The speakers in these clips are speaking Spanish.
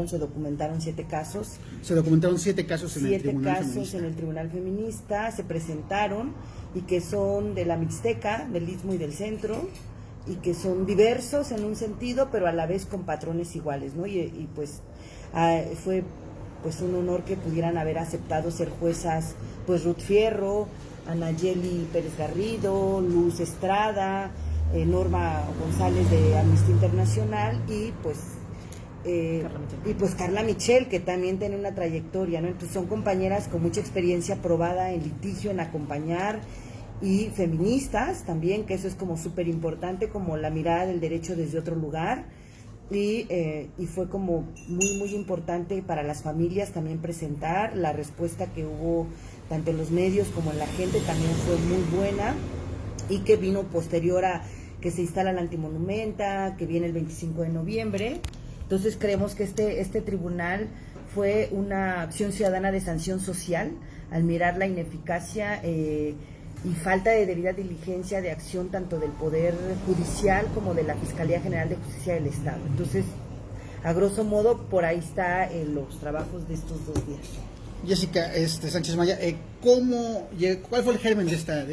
Se documentaron 7 casos. Se documentaron 7 casos en el 7 Tribunal casos Feminista. en el Tribunal Feminista, se presentaron y que son de la Mixteca, del Istmo y del Centro, y que son diversos en un sentido, pero a la vez con patrones iguales, ¿no? Y pues fue pues un honor que pudieran haber aceptado ser juezas, pues Ruth Fierro, Anayeli Pérez Garrido, Luz Estrada, Norma González de Amnistía Internacional y pues Carla Michel, que también tiene una trayectoria, ¿no? Entonces son compañeras con mucha experiencia probada en litigio, en acompañar, y feministas también, que eso es como súper importante, como la mirada del derecho desde otro lugar, y fue como muy importante para las familias también presentar. La respuesta que hubo tanto en los medios como en la gente también fue muy buena, y que vino posterior a que se instala la antimonumenta, que viene el 25 de noviembre. Entonces creemos que este tribunal fue una acción ciudadana de sanción social al mirar la ineficacia y falta de debida diligencia de acción tanto del Poder Judicial como de la Fiscalía General de Justicia del Estado. Entonces, a grosso modo, por ahí está los trabajos de estos 2 días. Jessica Sánchez Maya, ¿cuál fue el germen de esta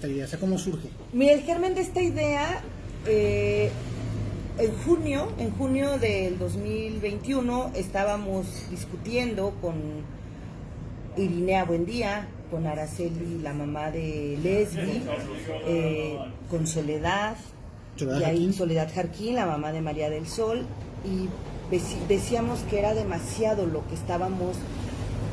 idea? O sea, ¿cómo surge? Mira, el germen de esta idea, en junio del 2021, estábamos discutiendo con Irinea Buendía, con Araceli, la mamá de Lesbi, con Soledad Jarquín, la mamá de María del Sol, y decíamos que era demasiado lo que estábamos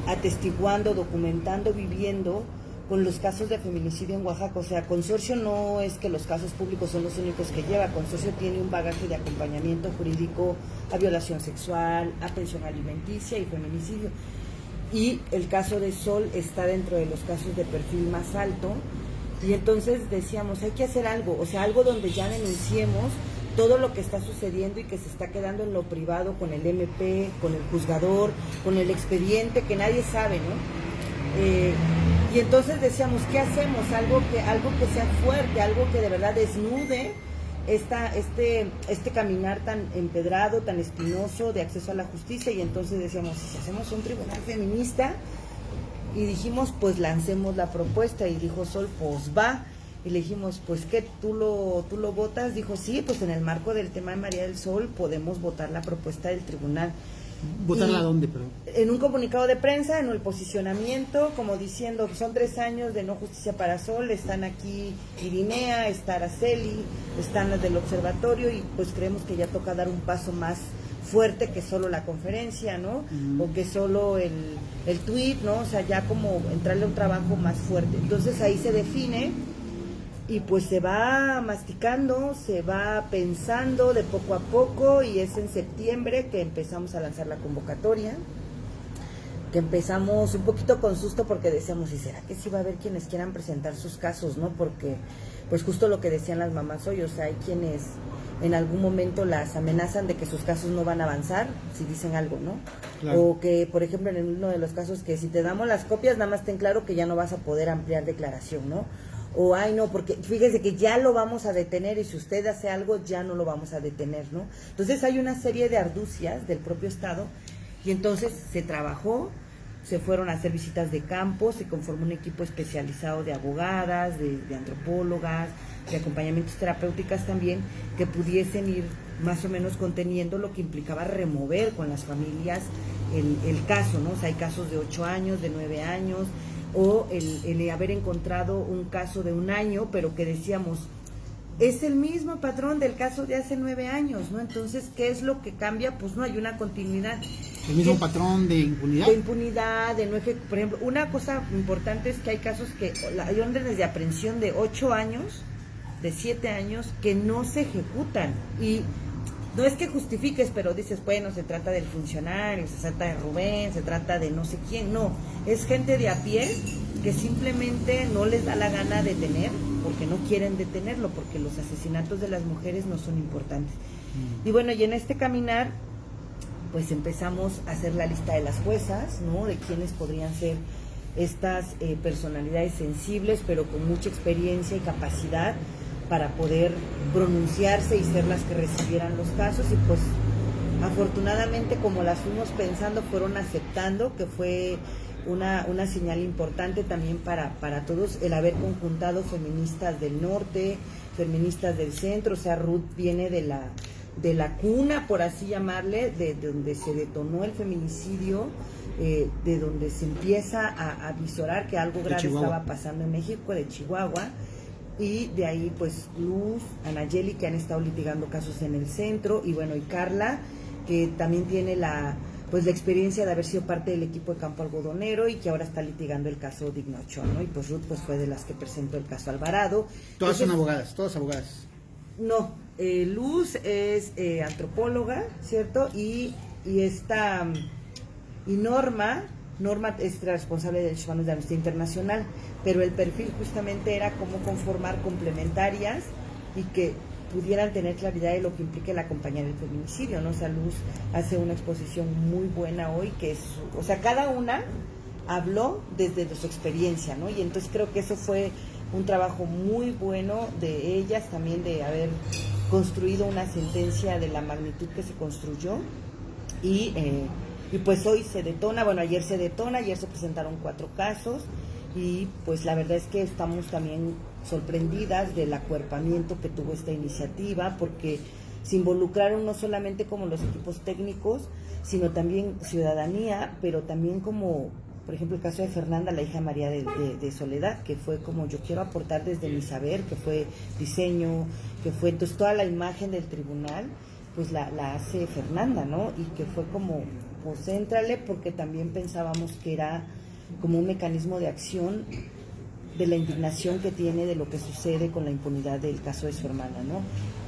atestiguando, documentando, viviendo con los casos de feminicidio en Oaxaca. O sea, Consorcio no es que los casos públicos son los únicos que lleva. Consorcio tiene un bagaje de acompañamiento jurídico a violación sexual, a pensión alimenticia y feminicidio. Y el caso de Sol está dentro de los casos de perfil más alto. Y entonces decíamos, hay que hacer algo, o sea, algo donde ya denunciemos todo lo que está sucediendo y que se está quedando en lo privado con el MP, con el juzgador, con el expediente, que nadie sabe, ¿no? Y entonces decíamos, ¿qué hacemos? Algo que sea fuerte, algo que de verdad desnude este caminar tan empedrado, tan espinoso de acceso a la justicia. Y entonces decíamos, si hacemos un tribunal feminista, y dijimos, pues lancemos la propuesta, y dijo Sol, pues va. Y le dijimos, pues ¿qué? ¿Tú lo votas? Dijo, sí, pues en el marco del tema de María del Sol podemos votar la propuesta del tribunal. ¿Votarla dónde, perdón? En un comunicado de prensa, en el posicionamiento, como diciendo, son 3 años de no justicia para Sol, están aquí Irinea, está Araceli, están las del observatorio, y pues creemos que ya toca dar un paso más fuerte que solo la conferencia, ¿no? O que solo el tuit, ¿no? O sea, ya como entrarle a un trabajo más fuerte. Entonces ahí se define, y pues se va masticando, se va pensando de poco a poco, y es en septiembre que empezamos a lanzar la convocatoria, que empezamos un poquito con susto porque decíamos, ¿y será que sí va a haber quienes quieran presentar sus casos, no? Porque, pues justo lo que decían las mamás hoy, o sea, hay quienes en algún momento las amenazan de que sus casos no van a avanzar si dicen algo, ¿no? Claro. O que, por ejemplo, en uno de los casos, que si te damos las copias, nada más ten claro que ya no vas a poder ampliar declaración, ¿no? O, ay, no, porque fíjese que ya lo vamos a detener, y si usted hace algo, ya no lo vamos a detener, ¿no? Entonces hay una serie de argucias del propio Estado, y entonces se trabajó, se fueron a hacer visitas de campo, se conformó un equipo especializado de abogadas, de antropólogas, de acompañamientos terapéuticas también, que pudiesen ir más o menos conteniendo lo que implicaba remover con las familias el caso, ¿no? O sea, hay casos de 8 años, de 9 años, o el haber encontrado un caso de 1 año, pero que decíamos, es el mismo patrón del caso de hace 9 años, ¿no? Entonces, ¿qué es lo que cambia? Pues no hay una continuidad. ¿El mismo patrón de impunidad? De impunidad, de no ejecutar. Por ejemplo, una cosa importante es que hay casos que hay órdenes de aprehensión de 8 años, de 7 años, que no se ejecutan. Y no es que justifiques, pero dices, bueno, se trata del funcionario, se trata de Rubén, se trata de no sé quién. No, es gente de a pie que simplemente no les da la gana de detener, porque no quieren detenerlo, porque los asesinatos de las mujeres no son importantes. Y bueno, y en este caminar, pues empezamos a hacer la lista de las juezas, ¿no? De quiénes podrían ser estas personalidades sensibles, pero con mucha experiencia y capacidad para poder pronunciarse y ser las que recibieran los casos. Y pues afortunadamente, como las fuimos pensando, fueron aceptando, que fue una señal importante también para todos el haber conjuntado feministas del norte, feministas del centro. O sea, Ruth viene de la cuna, por así llamarle, de donde se detonó el feminicidio, de donde se empieza a visorar que algo grave estaba pasando en México, de Chihuahua, y de ahí pues Luz, Anayeli, que han estado litigando casos en el centro, y bueno, y Carla, que también tiene la experiencia de haber sido parte del equipo de Campo Algodonero y que ahora está litigando el caso Digno Ochoa, ¿no? Y pues Ruth pues fue de las que presentó el caso Alvarado. Todas son abogadas, todas abogadas. No, Luz es antropóloga, ¿cierto? Y Norma es responsable de derechos humanos de Amnistía Internacional, pero el perfil justamente era cómo conformar complementarias y que pudieran tener claridad de lo que implica el acompañar el feminicidio, ¿no? O sea, Luz hace una exposición muy buena hoy, que es, o sea, cada una habló desde su experiencia, ¿no? Y entonces creo que eso fue un trabajo muy bueno de ellas, también de haber construido una sentencia de la magnitud que se construyó, y pues hoy se detona, bueno, ayer se detona, ayer se presentaron 4 casos, y pues la verdad es que estamos también sorprendidas del acuerpamiento que tuvo esta iniciativa, porque se involucraron no solamente como los equipos técnicos, sino también ciudadanía, pero también como, por ejemplo, el caso de Fernanda, la hija María de Soledad, que fue como yo quiero aportar desde mi saber, que fue diseño, que fue entonces toda la imagen del tribunal, pues la hace Fernanda, ¿no? Y que fue como, pues éntrale, porque también pensábamos que era como un mecanismo de acción de la indignación que tiene de lo que sucede con la impunidad del caso de su hermana, ¿no?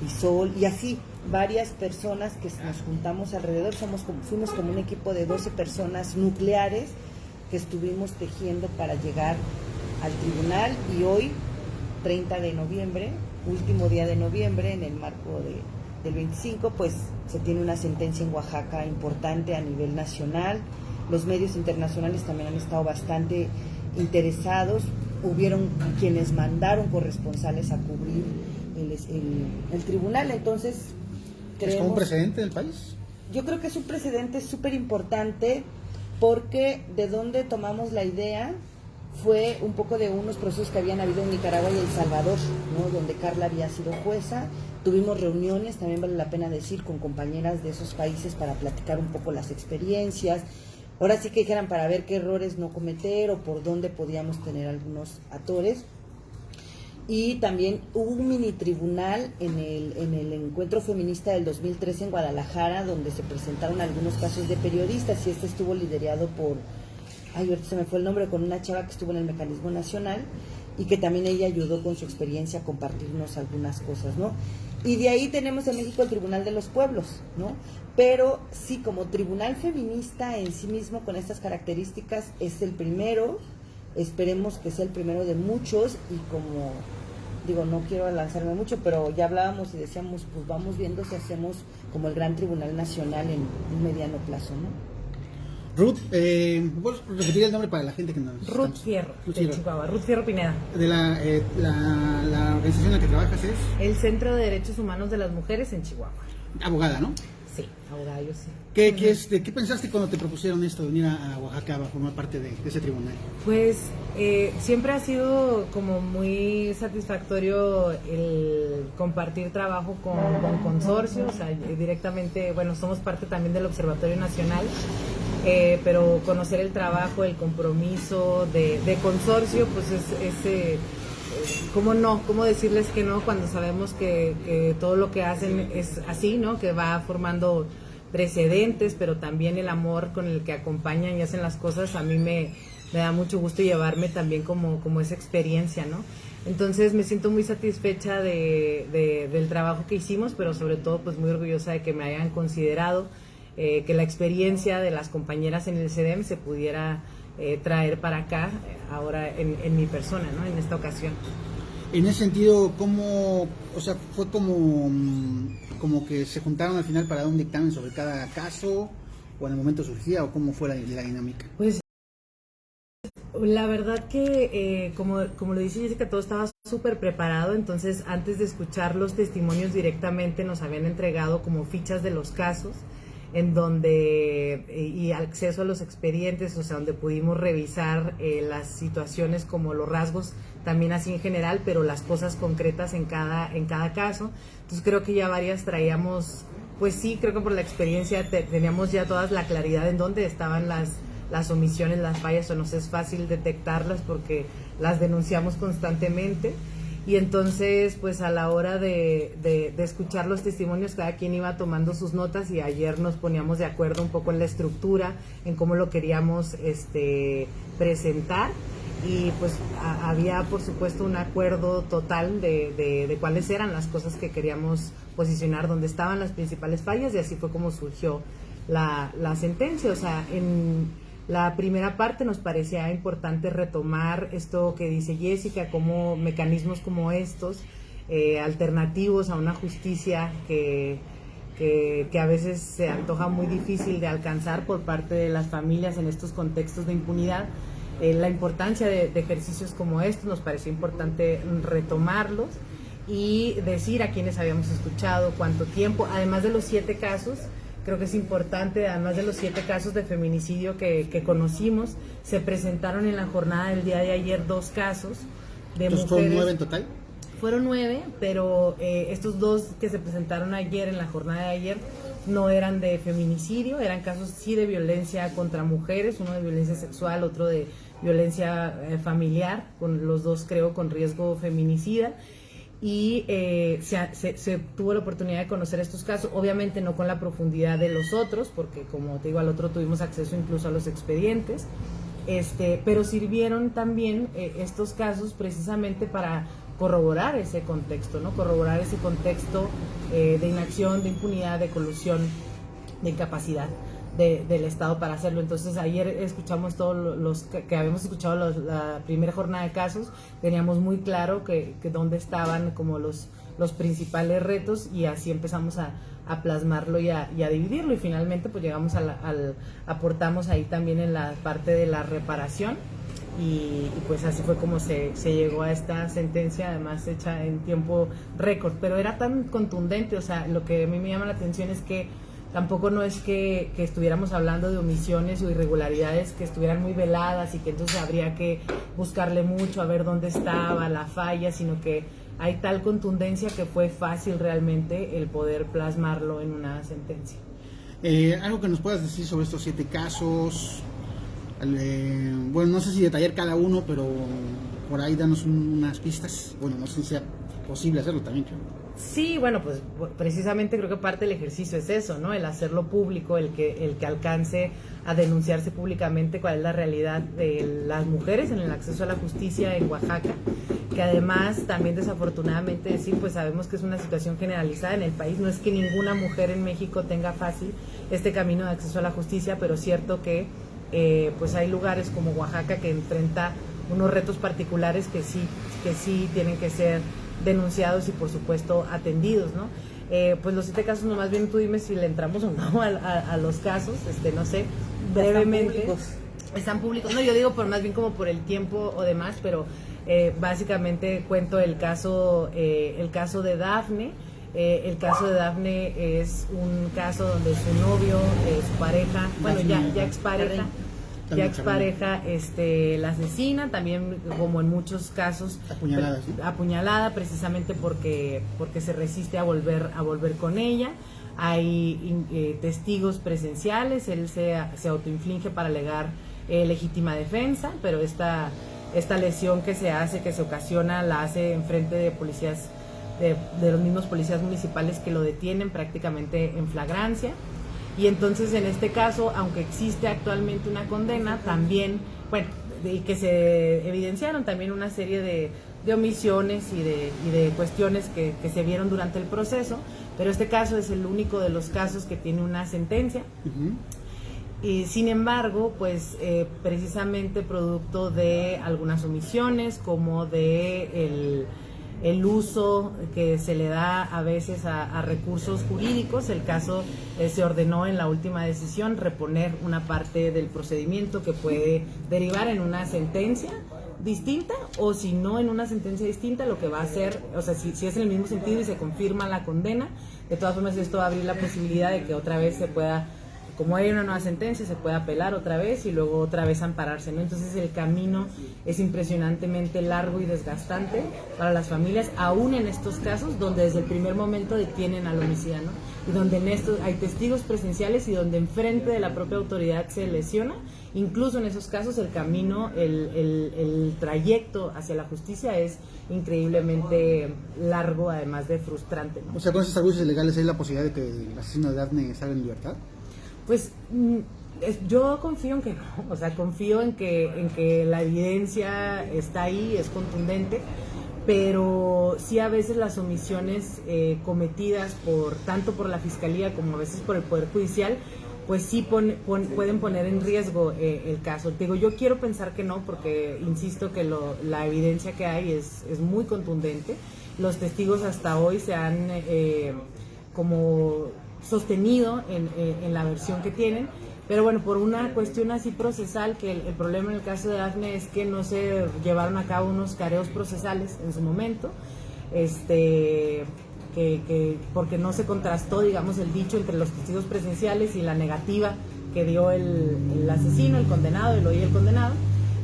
Y Sol, y así, varias personas que nos juntamos alrededor, fuimos como un equipo de 12 personas nucleares que estuvimos tejiendo para llegar al tribunal, y hoy, 30 de noviembre, último día de noviembre, en el marco del 25, pues se tiene una sentencia en Oaxaca importante a nivel nacional. Los medios internacionales también han estado bastante interesados. Hubieron quienes mandaron corresponsales a cubrir el tribunal, entonces ¿Es como un precedente del país? Yo creo que es un precedente súper importante, porque de donde tomamos la idea fue un poco de unos procesos que habían habido en Nicaragua y El Salvador, ¿no? Donde Carla había sido jueza. Tuvimos reuniones, también vale la pena decir, con compañeras de esos países para platicar un poco las experiencias. Ahora sí que dijeran, para ver qué errores no cometer o por dónde podíamos tener algunos atores. Y también hubo un mini tribunal en el encuentro feminista del 2013 en Guadalajara, donde se presentaron algunos casos de periodistas, y este estuvo liderado por, ahorita se me fue el nombre, con una chava que estuvo en el Mecanismo Nacional, y que también ella ayudó con su experiencia a compartirnos algunas cosas, ¿no? Y de ahí tenemos en México el Tribunal de los Pueblos, ¿no? Pero sí, como tribunal feminista en sí mismo, con estas características, es el primero. Esperemos que sea el primero de muchos, y como digo, no quiero lanzarme mucho, pero ya hablábamos y decíamos, pues vamos viendo si hacemos como el gran tribunal nacional en un mediano plazo, ¿no? Ruth, ¿puedes repetir el nombre para la gente que nos... Ruth Fierro, de Chihuahua, Ruth Fierro Pineda. De la organización en la que trabajas es... El Centro de Derechos Humanos de las Mujeres en Chihuahua. Abogada, ¿no? Sí, abogada, yo sí. ¿Qué pensaste cuando te propusieron esto, venir a Oaxaca a formar parte de ese tribunal? Pues siempre ha sido como muy satisfactorio el compartir trabajo con consorcios, o sea, directamente, bueno, somos parte también del Observatorio Nacional, pero conocer el trabajo, el compromiso de consorcio, pues ¿cómo no? ¿Cómo decirles que no cuando sabemos que todo lo que hacen es así, ¿no? Que va formando precedentes, pero también el amor con el que acompañan y hacen las cosas, a mí me da mucho gusto llevarme también como esa experiencia, ¿no? Entonces me siento muy satisfecha del trabajo que hicimos, pero sobre todo pues muy orgullosa de que me hayan considerado, que la experiencia de las compañeras en el CEDEM se pudiera traer para acá, ahora en mi persona, ¿no? En esta ocasión. En ese sentido, ¿cómo, o sea, fue como que se juntaron al final para dar un dictamen sobre cada caso, o en el momento surgía, o cómo fue la dinámica? Pues la verdad que, como lo dice Jessica, todo estaba súper preparado, entonces antes de escuchar los testimonios directamente nos habían entregado como fichas de los casos. en donde, y acceso a los expedientes, o sea, donde pudimos revisar las situaciones como los rasgos, también así en general, pero las cosas concretas en cada caso. Entonces creo que ya varias traíamos, pues sí, creo que por la experiencia teníamos ya todas la claridad en dónde estaban las omisiones, las fallas, o nos es fácil detectarlas porque las denunciamos constantemente. Y entonces, pues a la hora de escuchar los testimonios, cada quien iba tomando sus notas, y ayer nos poníamos de acuerdo un poco en la estructura, en cómo lo queríamos presentar, y pues había por supuesto un acuerdo total de cuáles eran las cosas que queríamos posicionar, dónde estaban las principales fallas, y así fue como surgió la sentencia. O sea, en la primera parte nos parecía importante retomar esto que dice Jessica, como mecanismos como estos, alternativos a una justicia que a veces se antoja muy difícil de alcanzar por parte de las familias en estos contextos de impunidad. La importancia de ejercicios como estos nos pareció importante retomarlos y decir a quienes habíamos escuchado, cuánto tiempo, además de los 7 casos. Creo que es importante, además de los 7 casos de feminicidio que conocimos, se presentaron en la jornada del día de ayer 2 casos de Entonces, mujeres. ¿fueron 9 en total? Fueron 9, pero estos 2 que se presentaron ayer, en la jornada de ayer, no eran de feminicidio, eran casos sí de violencia contra mujeres, uno de violencia sexual, otro de violencia familiar, con los 2 creo con riesgo feminicida. Y se tuvo la oportunidad de conocer estos casos, obviamente no con la profundidad de los otros, porque como te digo, al otro tuvimos acceso incluso a los expedientes, pero sirvieron también estos casos precisamente para corroborar ese contexto, ¿no? Corroborar ese contexto de inacción, de impunidad, de colusión, de incapacidad del Estado para hacerlo. Entonces ayer escuchamos todos los que habíamos escuchado la primera jornada de casos, teníamos muy claro que dónde estaban como los principales retos, y así empezamos a plasmarlo y a dividirlo, y finalmente pues llegamos aportamos ahí también en la parte de la reparación, y pues así fue como se llegó a esta sentencia, además hecha en tiempo récord, pero era tan contundente. O sea, lo que a mí me llama la atención es que tampoco no es que estuviéramos hablando de omisiones o irregularidades que estuvieran muy veladas y que entonces habría que buscarle mucho a ver dónde estaba la falla, sino que hay tal contundencia que fue fácil realmente el poder plasmarlo en una sentencia. Algo que nos puedas decir sobre estos 7 casos, bueno, no sé si detallar cada uno, pero por ahí danos unas pistas. Bueno, no sé si sea posible hacerlo también, creo. Sí, bueno, pues precisamente creo que parte del ejercicio es eso, ¿no? El hacerlo público, el que alcance a denunciarse públicamente cuál es la realidad de las mujeres en el acceso a la justicia en Oaxaca, que además también desafortunadamente decir, pues sabemos que es una situación generalizada en el país, no es que ninguna mujer en México tenga fácil este camino de acceso a la justicia, pero es cierto que pues hay lugares como Oaxaca que enfrenta unos retos particulares que sí tienen que ser denunciados y por supuesto atendidos, ¿no? Pues los 7 casos, más bien tú dime si le entramos o no a los casos, no sé, brevemente. Están públicos, no, yo digo por más bien como por el tiempo o demás, pero básicamente cuento el caso de Dafne. El caso de Dafne es un caso donde su novio, su pareja, bueno, ya expareja, la asesina, también como en muchos casos apuñalada precisamente porque se resiste a volver con ella. Hay testigos presenciales, él se autoinflige para alegar legítima defensa, pero esta lesión que se ocasiona la hace en frente de policías, de los mismos policías municipales que lo detienen prácticamente en flagrancia. Y entonces en este caso, aunque existe actualmente una condena, también, bueno, y que se evidenciaron también una serie de omisiones y de cuestiones que se vieron durante el proceso, pero este caso es el único de los casos que tiene una sentencia. Y sin embargo, pues precisamente producto de algunas omisiones, como de el uso que se le da a veces a recursos jurídicos, el caso se ordenó en la última decisión reponer una parte del procedimiento que puede derivar en una sentencia distinta, o si no en una sentencia distinta, lo que va a hacer, o sea, si es en el mismo sentido y se confirma la condena, de todas formas esto va a abrir la posibilidad de que otra vez se pueda como hay una nueva sentencia, se puede apelar otra vez y luego otra vez ampararse, ¿no? Entonces el camino es impresionantemente largo y desgastante para las familias, aún en estos casos donde desde el primer momento detienen al homicida, ¿no? Y donde en estos hay testigos presenciales y donde enfrente de la propia autoridad se lesiona. Incluso en esos casos el camino, el trayecto hacia la justicia es increíblemente largo, además de frustrante, ¿no? O sea, con esos argucios legales, ¿hay la posibilidad de que el asesino de Dafne salga en libertad? Pues yo confío en que no, o sea, confío en que la evidencia está ahí, es contundente, pero sí a veces las omisiones cometidas tanto por la Fiscalía como a veces por el Poder Judicial, pues sí pueden poner en riesgo el caso. Digo, yo quiero pensar que no, porque insisto que la evidencia que hay es muy contundente. Los testigos hasta hoy se han como sostenido en la versión que tienen, pero bueno, por una cuestión así procesal, que el problema en el caso de Dafne es que no se llevaron a cabo unos careos procesales en su momento, porque no se contrastó, digamos, el dicho entre los testigos presenciales y la negativa que dio el asesino, el condenado, el hoy el condenado.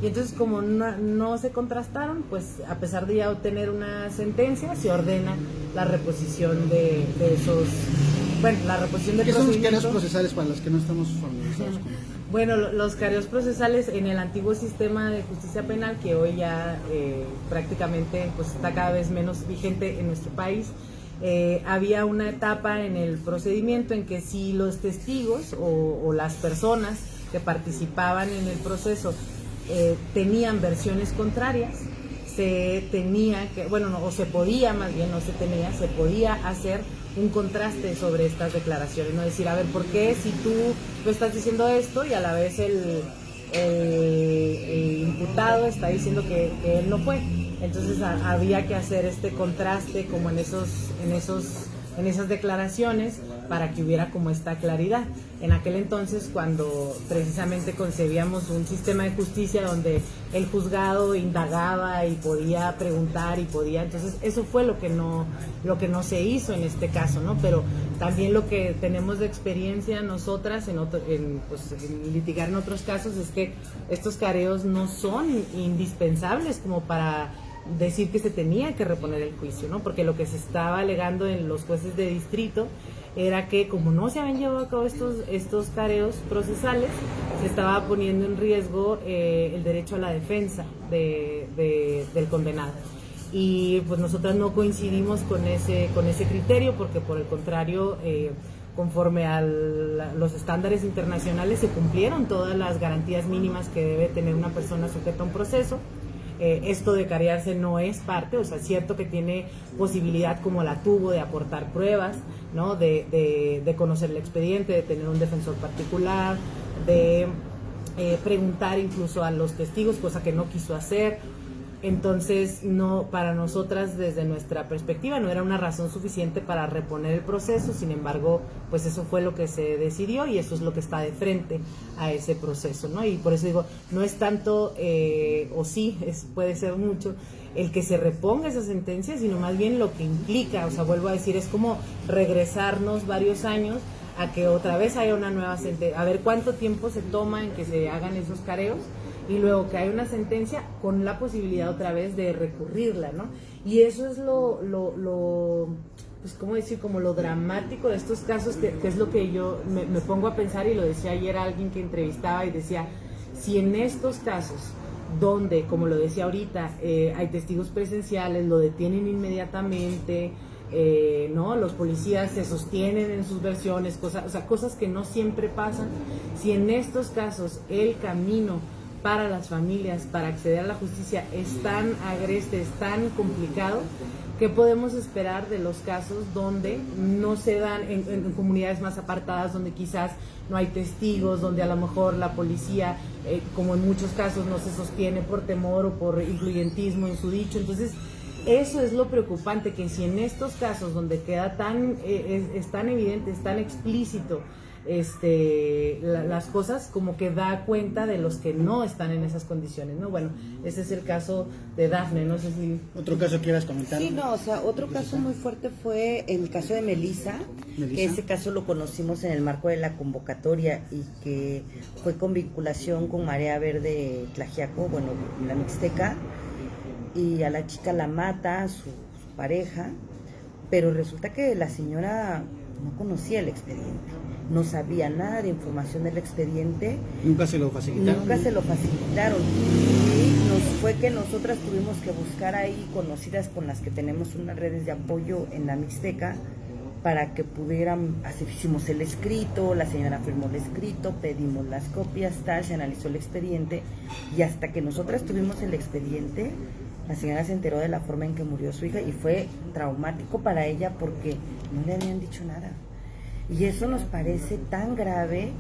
Y entonces, como no se contrastaron, pues a pesar de ya obtener una sentencia, se ordena la reposición de esos, bueno, la reposición del procedimiento. ¿Qué son los careos procesales para los que no estamos familiarizados con? Bueno, los careos procesales en el antiguo sistema de justicia penal, que hoy ya prácticamente pues está cada vez menos vigente en nuestro país, había una etapa en el procedimiento en que si los testigos o las personas que participaban en el proceso tenían versiones contrarias, se podía hacer un contraste sobre estas declaraciones, no decir, a ver, ¿por qué si tú estás diciendo esto y a la vez el imputado está diciendo que él no fue? Entonces había que hacer este contraste como en esas declaraciones para que hubiera como esta claridad. En aquel entonces, cuando precisamente concebíamos un sistema de justicia donde el juzgado indagaba y podía preguntar entonces eso fue lo que no se hizo en este caso, ¿no? Pero también lo que tenemos de experiencia nosotras en litigar en otros casos es que estos careos no son indispensables como para decir que se tenía que reponer el juicio, ¿no? Porque lo que se estaba alegando en los jueces de distrito era que como no se habían llevado a cabo estos careos procesales, se estaba poniendo en riesgo el derecho a la defensa del condenado. Y pues nosotras no coincidimos con ese criterio, porque por el contrario, conforme a los estándares internacionales se cumplieron todas las garantías mínimas que debe tener una persona sujeta a un proceso. Esto de carearse no es parte, o sea, es cierto que tiene posibilidad, como la tuvo, de aportar pruebas, ¿no? De conocer el expediente, de tener un defensor particular, de preguntar incluso a los testigos, cosa que no quiso hacer. Entonces, no, para nosotras, desde nuestra perspectiva, no era una razón suficiente para reponer el proceso. Sin embargo, pues eso fue lo que se decidió y eso es lo que está de frente a ese proceso, ¿no? Y por eso digo, no es tanto, puede ser mucho, el que se reponga esa sentencia, sino más bien lo que implica. O sea, vuelvo a decir, es como regresarnos varios años a que otra vez haya una nueva sentencia, a ver cuánto tiempo se toma en que se hagan esos careos, y luego que hay una sentencia con la posibilidad otra vez de recurrirla, ¿no? Y eso es pues, ¿cómo decir? Como lo dramático de estos casos, que es lo que yo me pongo a pensar, y lo decía ayer alguien que entrevistaba y decía, si en estos casos, donde, como lo decía ahorita, hay testigos presenciales, lo detienen inmediatamente, ¿no? Los policías se sostienen en sus versiones, cosas que no siempre pasan, si en estos casos el camino para las familias, para acceder a la justicia, es tan agreste, es tan complicado, ¿qué podemos esperar de los casos donde no se dan en comunidades más apartadas, donde quizás no hay testigos, donde a lo mejor la policía, como en muchos casos, no se sostiene por temor o por influyentismo en su dicho? Entonces, eso es lo preocupante, que si en estos casos donde queda es tan evidente, es tan explícito las cosas, como que da cuenta de los que no están en esas condiciones, ¿no? Bueno, ese es el caso de Dafne, no sé si... ¿Otro caso quieras comentar? Sí, no, o sea, otro caso muy fuerte fue el caso de Melissa, que ese caso lo conocimos en el marco de la convocatoria y que fue con vinculación con Marea Verde Tlaxiaco, bueno, la Mixteca, y a la chica la mata su pareja, pero resulta que la señora no conocía el expediente, no sabía nada de información del expediente. Nunca se lo facilitaron. Nunca se lo facilitaron. Y nos fue que nosotras tuvimos que buscar ahí conocidas con las que tenemos unas redes de apoyo en la Mixteca para que pudieran, así hicimos el escrito, la señora firmó el escrito, pedimos las copias, tal, se analizó el expediente y hasta que nosotras tuvimos el expediente, la señora se enteró de la forma en que murió su hija y fue traumático para ella porque no le habían dicho nada. Y eso nos parece tan grave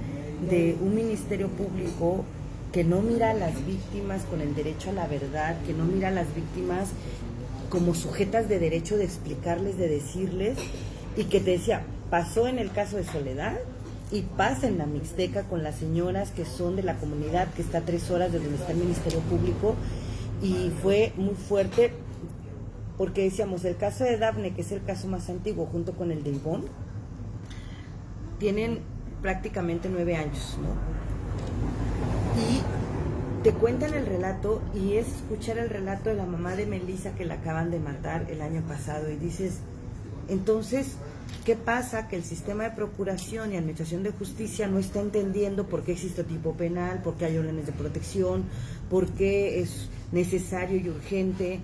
de un ministerio público que no mira a las víctimas con el derecho a la verdad, que no mira a las víctimas como sujetas de derecho de explicarles, de decirles, y que te decía, pasó en el caso de Soledad y pasa en la Mixteca con las señoras que son de la comunidad, que está a 3 horas de donde está el Ministerio Público, y fue muy fuerte porque decíamos, el caso de Dafne, que es el caso más antiguo, junto con el de Ivonne, tienen prácticamente 9 años, ¿no? Y te cuentan el relato y es escuchar el relato de la mamá de Melissa que la acaban de matar el año pasado y dices, entonces, ¿qué pasa? Que el sistema de procuración y administración de justicia no está entendiendo por qué existe tipo penal, por qué hay órdenes de protección, por qué es necesario y urgente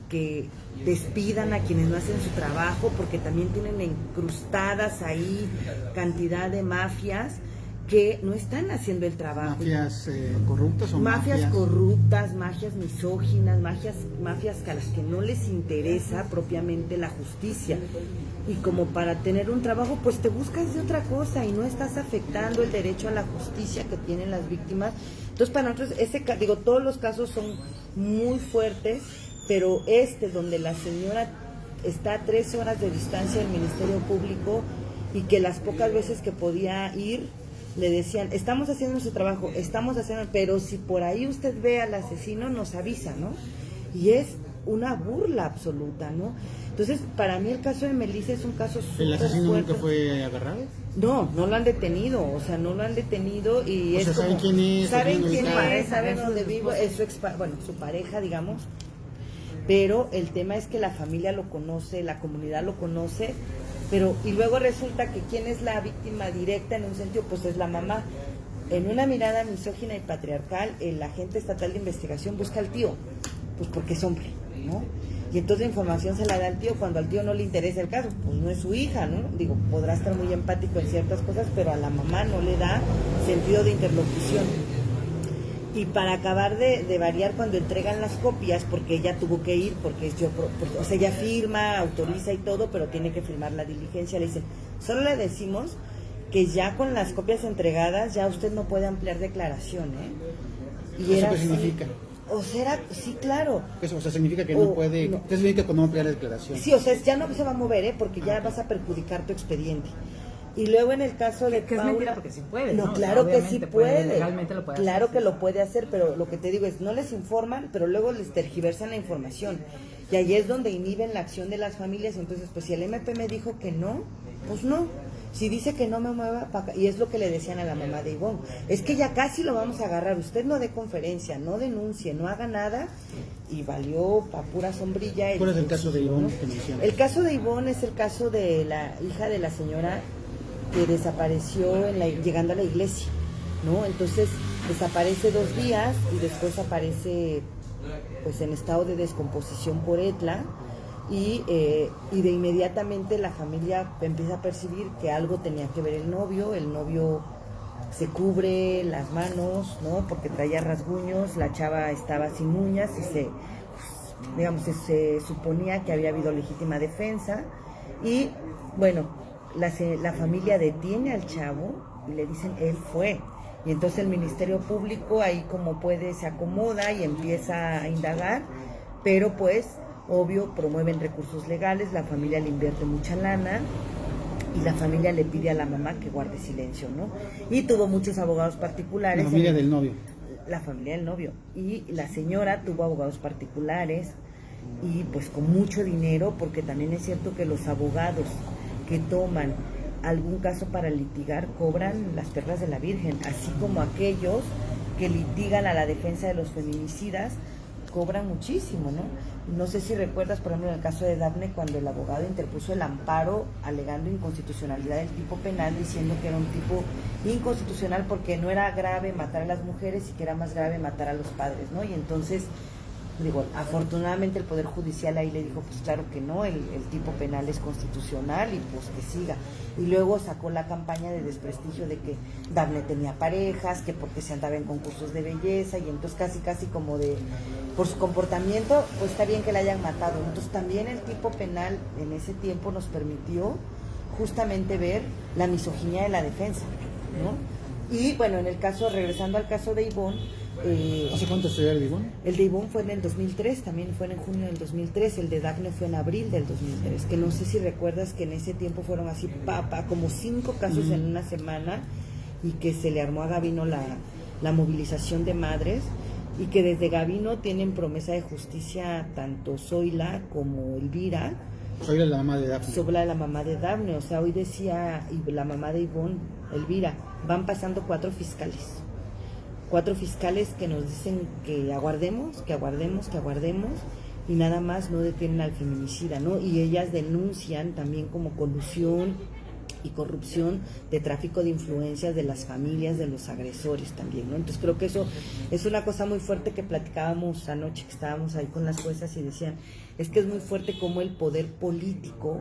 que despidan a quienes no hacen su trabajo, porque también tienen incrustadas ahí cantidad de mafias que no están haciendo el trabajo. ¿Mafias corruptas o mafias corruptas, mafias misóginas, mafias a las que no les interesa propiamente la justicia? Y como para tener un trabajo, pues te buscas de otra cosa y no estás afectando el derecho a la justicia que tienen las víctimas. Entonces, para nosotros, todos los casos son muy fuertes, pero donde la señora está a 3 horas de distancia del Ministerio Público y que las pocas veces que podía ir, le decían, estamos haciendo nuestro trabajo, pero si por ahí usted ve al asesino, nos avisa, ¿no? Y es una burla absoluta, ¿no? Entonces, para mí el caso de Melissa es un caso súper fuerte. ¿El asesino nunca fue agarrado? No lo han detenido, y es ¿saben quién es? ¿Saben quién es? ¿Saben dónde vive? Es su pareja, digamos. Pero el tema es que la familia lo conoce, la comunidad lo conoce, y luego resulta que quién es la víctima directa en un sentido, pues es la mamá. En una mirada misógina y patriarcal, el agente estatal de investigación busca al tío, pues porque es hombre, ¿no? Y entonces la información se la da al tío cuando al tío no le interesa el caso, pues no es su hija, ¿no? Digo, podrá estar muy empático en ciertas cosas, pero a la mamá no le da sentido de interlocución. Y para acabar de variar, cuando entregan las copias, porque ella tuvo que ir, ella firma, autoriza y todo, pero tiene que firmar la diligencia, le dicen, solo le decimos que ya con las copias entregadas, ya usted no puede ampliar declaración, ¿eh? Y ¿Eso qué significa? Sí, claro. Eso, significa que no puede, ¿qué significa que no ampliar la declaración? Sí, ya no se va a mover, porque ya vas a perjudicar tu expediente. Y luego en el caso de que Paula, es mentira porque sí puede, no, ¿no? claro que sí puede. Legalmente lo puede claro hacer. Que lo puede hacer, pero lo que te digo es, no les informan, pero luego les tergiversan la información. Y ahí es donde inhiben la acción de las familias. Entonces, pues si el MP me dijo que no, pues no. Si dice que no me mueva para acá, y es lo que le decían a la mamá de Ivonne, es que ya casi lo vamos a agarrar, usted no dé conferencia, no denuncie, no haga nada, y valió pa' pura sombrilla. ¿Cuál es el caso de Ivonne que mencionas? El caso de Ivonne es el caso de la hija de la señora que desapareció llegando a la iglesia, ¿no? Entonces desaparece 2 días y después aparece pues en estado de descomposición por ETLA y de inmediatamente la familia empieza a percibir que algo tenía que ver el novio se cubre las manos, ¿no? Porque traía rasguños, la chava estaba sin uñas y se suponía que había habido legítima defensa y bueno, la familia detiene al chavo y le dicen, él fue. Y entonces el Ministerio Público ahí como puede se acomoda y empieza a indagar, pero pues, obvio, promueven recursos legales, la familia le invierte mucha lana y la familia le pide a la mamá que guarde silencio, ¿no? Y tuvo muchos abogados particulares. La familia del novio. La familia del novio. Y la señora tuvo abogados particulares y pues con mucho dinero, porque también es cierto que los abogados que toman algún caso para litigar cobran las perlas de la Virgen, así como aquellos que litigan a la defensa de los feminicidas cobran muchísimo, ¿no? No sé si recuerdas, por ejemplo, en el caso de Dafne, cuando el abogado interpuso el amparo alegando inconstitucionalidad del tipo penal, diciendo que era un tipo inconstitucional porque no era grave matar a las mujeres y que era más grave matar a los padres, ¿no? Y entonces, digo, afortunadamente el Poder Judicial ahí le dijo, pues claro que no, el tipo penal es constitucional y pues que siga. Y luego sacó la campaña de desprestigio de que Dafne tenía parejas, que porque se andaba en concursos de belleza, y entonces casi como de, por su comportamiento, pues está bien que la hayan matado. Entonces también el tipo penal en ese tiempo nos permitió justamente ver la misoginia de la defensa, ¿no? Y bueno, en el caso, regresando al caso de Ivonne, ¿hace cuánto estudió el de Ivonne? El de Ivonne fue en el 2003, también fue en junio del 2003, el de Dafne fue en abril del 2003, que no sé si recuerdas que en ese tiempo fueron así, como 5 casos en una semana, y que se le armó a Gabino la movilización de madres, y que desde Gabino tienen promesa de justicia tanto Zoila como Elvira. Zoila es la mamá de Dafne. Sobre la mamá de Dafne, o sea, hoy decía la mamá de Ivonne, Elvira, van pasando 4 fiscales. 4 fiscales que nos dicen que aguardemos, y nada más no detienen al feminicida, ¿no? Y ellas denuncian también como colusión y corrupción de tráfico de influencias de las familias de los agresores también, ¿no? Entonces creo que eso es una cosa muy fuerte que platicábamos anoche, que estábamos ahí con las juezas y decían, es que es muy fuerte cómo el poder político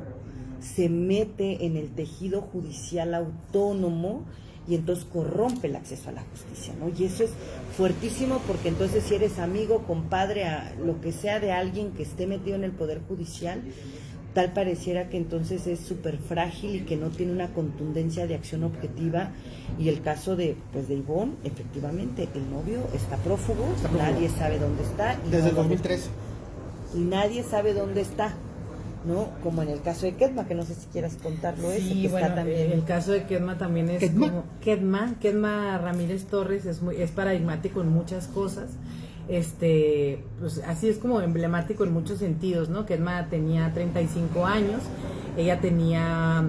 se mete en el tejido judicial autónomo y entonces corrompe el acceso a la justicia, ¿no? Y eso es fuertísimo, porque entonces si eres amigo, compadre, a lo que sea de alguien que esté metido en el Poder Judicial, tal pareciera que entonces es súper frágil y que no tiene una contundencia de acción objetiva. Y el caso de Ivonne, efectivamente, el novio está prófugo, nadie sabe dónde está. Desde el 2013. Y nadie sabe dónde está, ¿no? Como en el caso de Kedma, que no sé si quieras contarlo. Sí, ese que bueno, está también. el caso de Kedma también es como Kedma Ramírez Torres es paradigmático en muchas cosas. Pues así es como emblemático en muchos sentidos, ¿no? Kedma tenía 35 años, ella tenía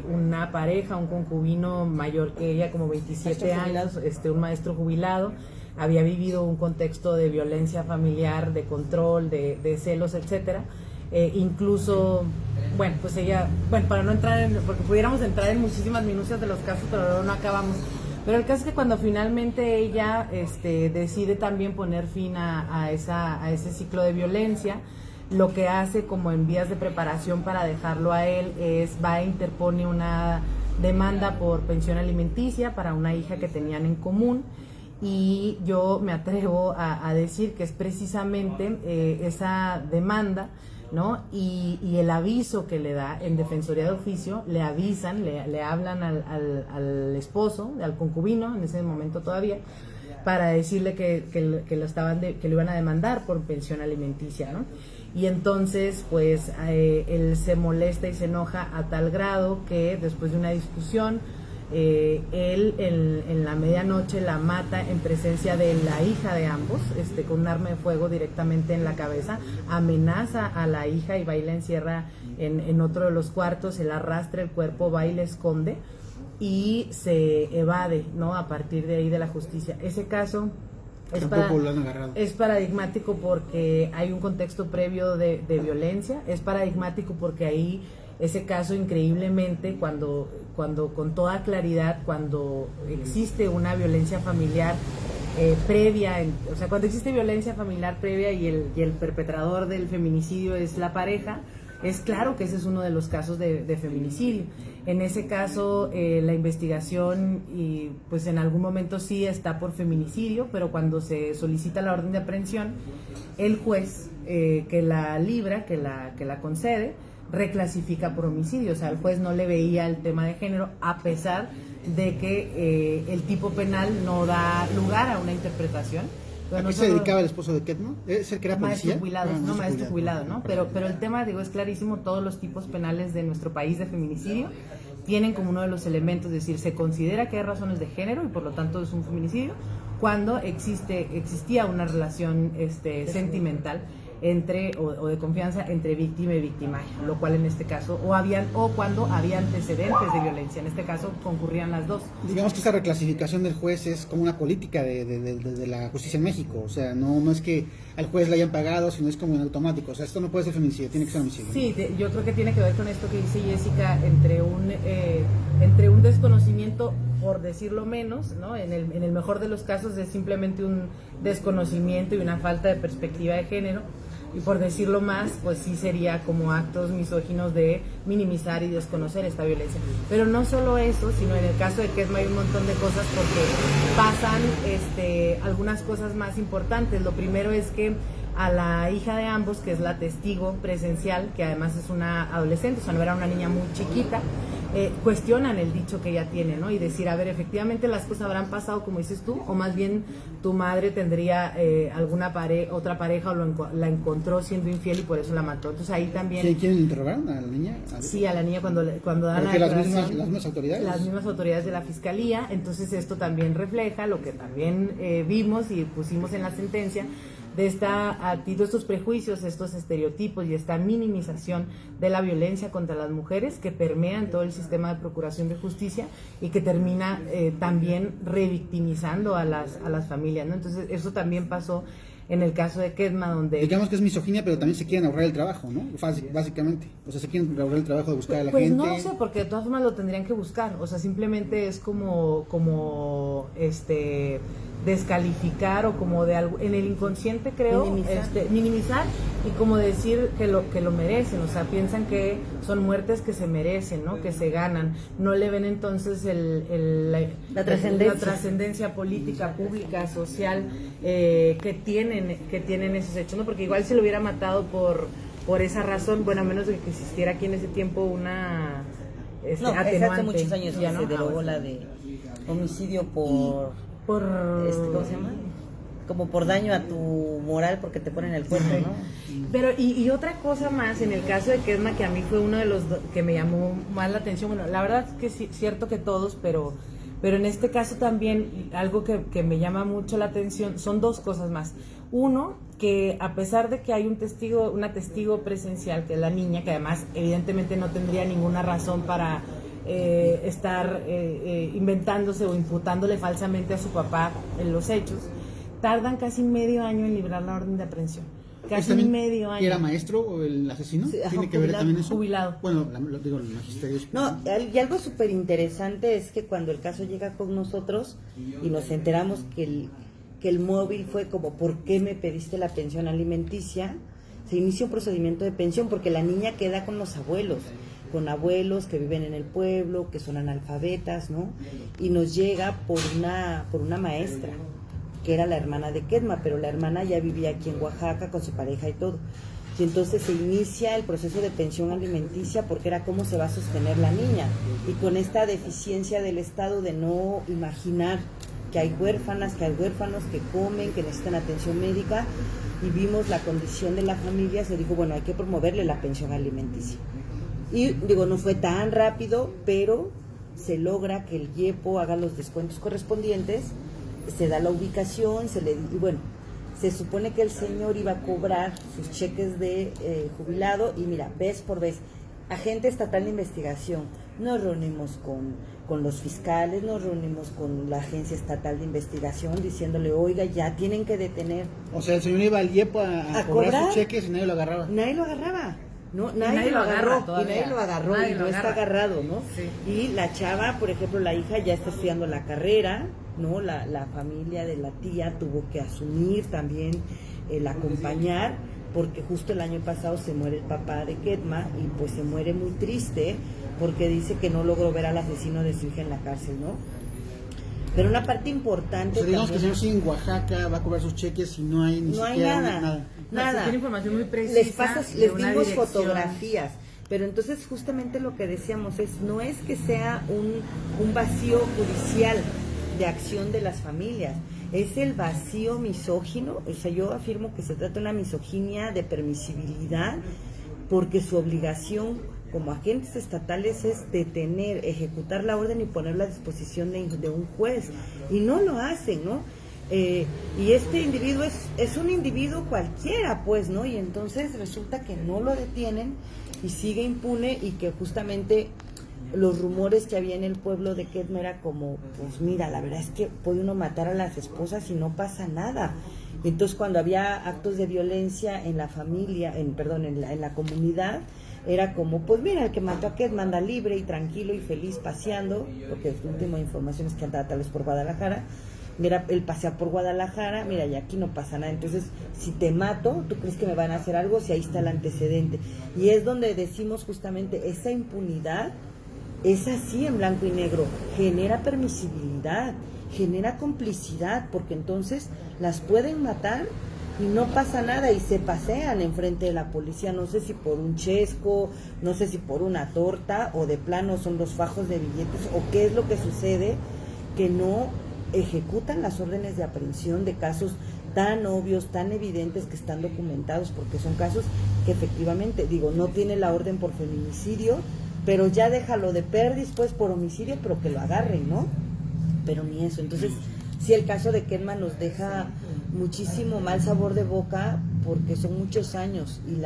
una pareja, un concubino mayor que ella, como 27 años, un maestro jubilado. Había vivido un contexto de violencia familiar, de control, de celos, etcétera. Incluso, bueno, pues ella, para no entrar porque pudiéramos entrar en muchísimas minucias de los casos, pero luego no acabamos. Pero el caso es que cuando finalmente ella decide también poner fin a ese ciclo de violencia, lo que hace como en vías de preparación para dejarlo a él va e interpone una demanda por pensión alimenticia para una hija que tenían en común. Y yo me atrevo a decir que es precisamente esa demanda, ¿no? Y el aviso que le da en Defensoría de Oficio, le avisan, le hablan al esposo, al concubino, en ese momento todavía, para decirle que lo iban a demandar por pensión alimenticia, ¿no? Y entonces, pues, él se molesta y se enoja a tal grado que después de una discusión, él en la medianoche la mata en presencia de la hija de ambos, con un arma de fuego directamente en la cabeza, amenaza a la hija y va y la encierra en otro de los cuartos, él arrastra el cuerpo, va y la esconde y se evade, ¿no? A partir de ahí de la justicia. Ese caso es paradigmático porque hay un contexto previo de violencia, es paradigmático porque ahí ese caso increíblemente cuando con toda claridad, cuando existe una violencia familiar previa, o sea, cuando existe violencia familiar previa y el perpetrador del feminicidio es la pareja, es claro que ese es uno de los casos de feminicidio. En ese caso, la investigación, y pues en algún momento sí está por feminicidio, pero cuando se solicita la orden de aprehensión, el juez que la libra, que la concede, reclasifica por homicidio. O sea, el juez no le veía el tema de género, a pesar de que el tipo penal no da lugar a una interpretación. ¿A qué se dedicaba el esposo de Kedma? ¿Es el que era policía? Maestro jubilado, ¿no? Pero el tema, digo, es clarísimo, todos los tipos penales de nuestro país de feminicidio tienen como uno de los elementos, es decir, se considera que hay razones de género y por lo tanto es un feminicidio, cuando existía una relación sentimental entre o de confianza entre víctima y victimario, lo cual en este caso o cuando había antecedentes de violencia, en este caso concurrían las dos. Digamos que esta reclasificación del juez es como una política de la justicia en México, o sea, no es que al juez le hayan pagado, sino es como en automático, o sea, esto no puede ser feminicidio, tiene que ser homicidio. Sí, yo creo que tiene que ver con esto que dice Jessica, entre un desconocimiento, por decirlo menos, ¿no? En el mejor de los casos es simplemente un desconocimiento y una falta de perspectiva de género, y por decirlo más, pues sí sería como actos misóginos de minimizar y desconocer esta violencia. Pero no solo eso, sino en el caso de Kedma hay un montón de cosas, porque pasan algunas cosas más importantes. Lo primero es que a la hija de ambos, que es la testigo presencial, que además es una adolescente, o sea, no era una niña muy chiquita, cuestionan el dicho que ella tiene, ¿no? Y decir, a ver, efectivamente las cosas habrán pasado como dices tú, o más bien tu madre tendría otra pareja, o la encontró siendo infiel y por eso la mató. Entonces ahí también... ¿Quién interrogaron a la niña? Sí, a la niña cuando dan la declaración. las mismas autoridades. Las mismas autoridades de la fiscalía. Entonces esto también refleja lo que también vimos y pusimos en la sentencia, de estos prejuicios, estos estereotipos y esta minimización de la violencia contra las mujeres que permean todo el sistema de procuración de justicia y que termina también revictimizando a las familias, ¿no? Entonces eso también pasó en el caso de Kedma, donde... Digamos que es misoginia, pero también se quieren ahorrar el trabajo, ¿no? Básicamente. O sea, se quieren ahorrar el trabajo de buscar a la gente. Pues no sé, porque de todas formas lo tendrían que buscar. O sea, simplemente es como descalificar o como en el inconsciente, creo, minimizar y como decir que lo merecen. O sea, piensan que son muertes que se merecen, ¿no? Que se ganan. No le ven entonces la trascendencia política, pública, social que tienen esos hechos, ¿no? Porque igual se lo hubiera matado por esa razón, bueno, a menos de que existiera aquí en ese tiempo una atenuante. Hace muchos años que se derogó la de homicidio por ¿cómo se llama? Como por daño a tu moral porque te ponen el cuerpo, ¿no? Pero y otra cosa más, en el caso de Kedma, que a mí fue uno de los que me llamó más la atención, bueno, la verdad es que sí, cierto que todos, pero en este caso también algo que me llama mucho la atención son dos cosas más. Uno, que a pesar de que hay una testigo presencial, que es la niña, que además evidentemente no tendría ninguna razón para estar inventándose o imputándole falsamente a su papá en los hechos, tardan casi medio año en librar la orden de aprehensión. Casi medio año. ¿Y era maestro o el asesino? Sí, ¿Tiene que ver también eso? Jubilado. Bueno, lo digo, el magisterio. No, y algo súper interesante es que cuando el caso llega con nosotros y nos enteramos que el móvil fue como, ¿por qué me pediste la pensión alimenticia? Se inicia un procedimiento de pensión porque la niña queda con los abuelos, con abuelos que viven en el pueblo, que son analfabetas, ¿no? Y nos llega por una maestra, que era la hermana de Kedma, pero la hermana ya vivía aquí en Oaxaca con su pareja y todo. Y entonces se inicia el proceso de pensión alimenticia porque era cómo se va a sostener la niña. Y con esta deficiencia del Estado de no imaginar que hay huérfanas, que hay huérfanos que comen, que necesitan atención médica, y vimos la condición de la familia, se dijo, bueno, hay que promoverle la pensión alimenticia. Y digo, no fue tan rápido, pero se logra que el IEPO haga los descuentos correspondientes, se da la ubicación, y bueno, se supone que el señor iba a cobrar sus cheques de jubilado, y mira, vez por vez, agente estatal de investigación, nos reunimos con los fiscales, nos reunimos con la agencia estatal de investigación diciéndole, oiga, ya tienen que detener. O sea, el señor iba al IEPO a cobrar sus cheques y nadie lo agarraba. Nadie lo agarraba. No, nadie lo agarró, y nadie lo agarró, y no está agarrado, ¿no? Sí. Y la chava, por ejemplo, la hija ya está estudiando la carrera, ¿no? La familia de la tía tuvo que asumir también el acompañar, porque justo el año pasado se muere el papá de Kedma, y pues se muere muy triste, porque dice que no logró ver al asesino de su hija en la cárcel, ¿no? Pero una parte importante... O sea, digamos también, que el señor sigue en Oaxaca, va a cobrar sus cheques y no hay nada. Se tiene información muy precisa. Les dimos fotografías, pero entonces justamente lo que decíamos no es que sea un vacío judicial de acción de las familias, es el vacío misógino. O sea, yo afirmo que se trata de una misoginia de permisibilidad, porque su obligación como agentes estatales es detener, ejecutar la orden y ponerla a disposición de un juez, y no lo hacen, ¿no? Y este individuo es un individuo cualquiera, pues, ¿no? Y entonces resulta que no lo detienen y sigue impune, y que justamente los rumores que había en el pueblo de Ketma era como, pues mira, la verdad es que puede uno matar a las esposas y no pasa nada. Entonces cuando había actos de violencia en la familia, en la comunidad, era como, pues mira, el que mató a Ketma anda libre y tranquilo y feliz paseando, porque la última información es que andaba tal vez por Guadalajara. Mira, él pasea por Guadalajara, mira, y aquí no pasa nada. Entonces, si te mato, ¿tú crees que me van a hacer algo? Si ahí está el antecedente. Y es donde decimos justamente, esa impunidad es así en blanco y negro, genera permisibilidad, genera complicidad, porque entonces las pueden matar y no pasa nada, y se pasean enfrente de la policía, no sé si por un chesco, no sé si por una torta, o de plano son los fajos de billetes, o qué es lo que sucede, que no ejecutan las órdenes de aprehensión de casos tan obvios, tan evidentes, que están documentados, porque son casos que efectivamente, digo, no tiene la orden por feminicidio, pero ya déjalo de perdis, pues, por homicidio, pero que lo agarren, ¿no? Pero ni eso. Entonces, sí, el caso de Ketma nos deja muchísimo mal sabor de boca, porque son muchos años, y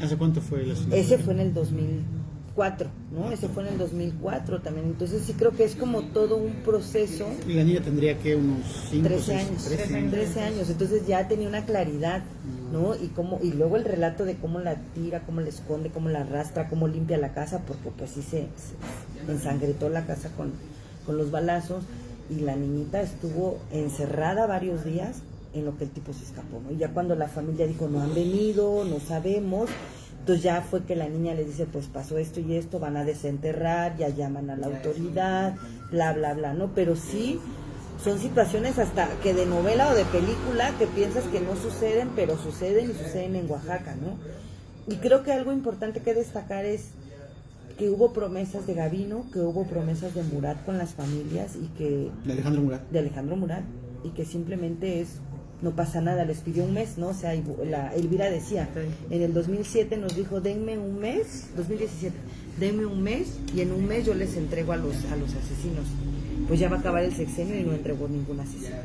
¿Hace cuánto fue el asunto? Ese fue en el 2004, ¿no? Ese fue en el 2004 también. Entonces sí creo que es como todo un proceso. Y la niña tendría que unos 13 años. Entonces ya tenía una claridad, ¿no? Y luego el relato de cómo la tira, cómo la esconde, cómo la arrastra, cómo limpia la casa, porque pues sí se ensangretó la casa con los balazos, y la niñita estuvo encerrada varios días en lo que el tipo se escapó, ¿no? Y ya cuando la familia dijo, no han venido, no sabemos, entonces ya fue que la niña les dice, pues pasó esto y esto, van a desenterrar, ya llaman a la autoridad, bla, bla, bla, ¿no? Pero sí, son situaciones hasta que de novela o de película, que piensas que no suceden, pero suceden, y suceden en Oaxaca, ¿no? Y creo que algo importante que destacar es que hubo promesas de Gavino, que hubo promesas de Murat con las familias, y que... De Alejandro Murat. Y que simplemente no pasa nada, les pidió un mes, ¿no? O sea, Elvira decía, en el 2007 nos dijo, denme un mes, 2017, denme un mes, y en un mes yo les entrego a los asesinos. Pues ya va a acabar el sexenio y no entregó ningún asesino.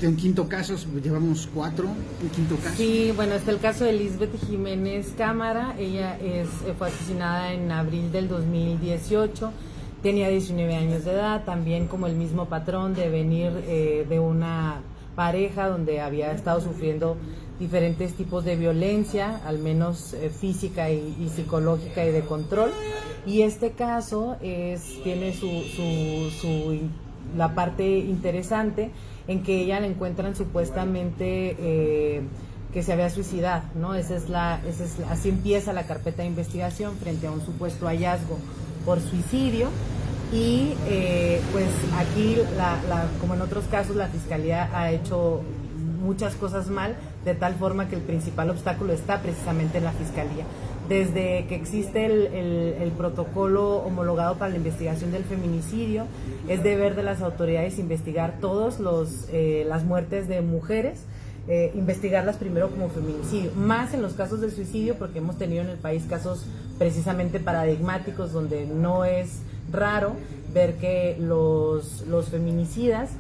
Un quinto caso, llevamos 4, un quinto caso. Sí, bueno, está el caso de Lisbeth Jiménez Cámara. Ella fue asesinada en abril del 2018, tenía 19 años de edad, también como el mismo patrón de venir de una pareja donde había estado sufriendo diferentes tipos de violencia, al menos física y psicológica y de control. Y este caso tiene la parte interesante en que ella la encuentran supuestamente que se había suicidado, ¿no? Así empieza la carpeta de investigación frente a un supuesto hallazgo por suicidio. Y pues aquí, como en otros casos, la Fiscalía ha hecho muchas cosas mal, de tal forma que el principal obstáculo está precisamente en la Fiscalía. Desde que existe el protocolo homologado para la investigación del feminicidio, es deber de las autoridades investigar todas las muertes de mujeres, investigarlas primero como feminicidio, más en los casos del suicidio, porque hemos tenido en el país casos precisamente paradigmáticos donde no es raro ver que los feminicidas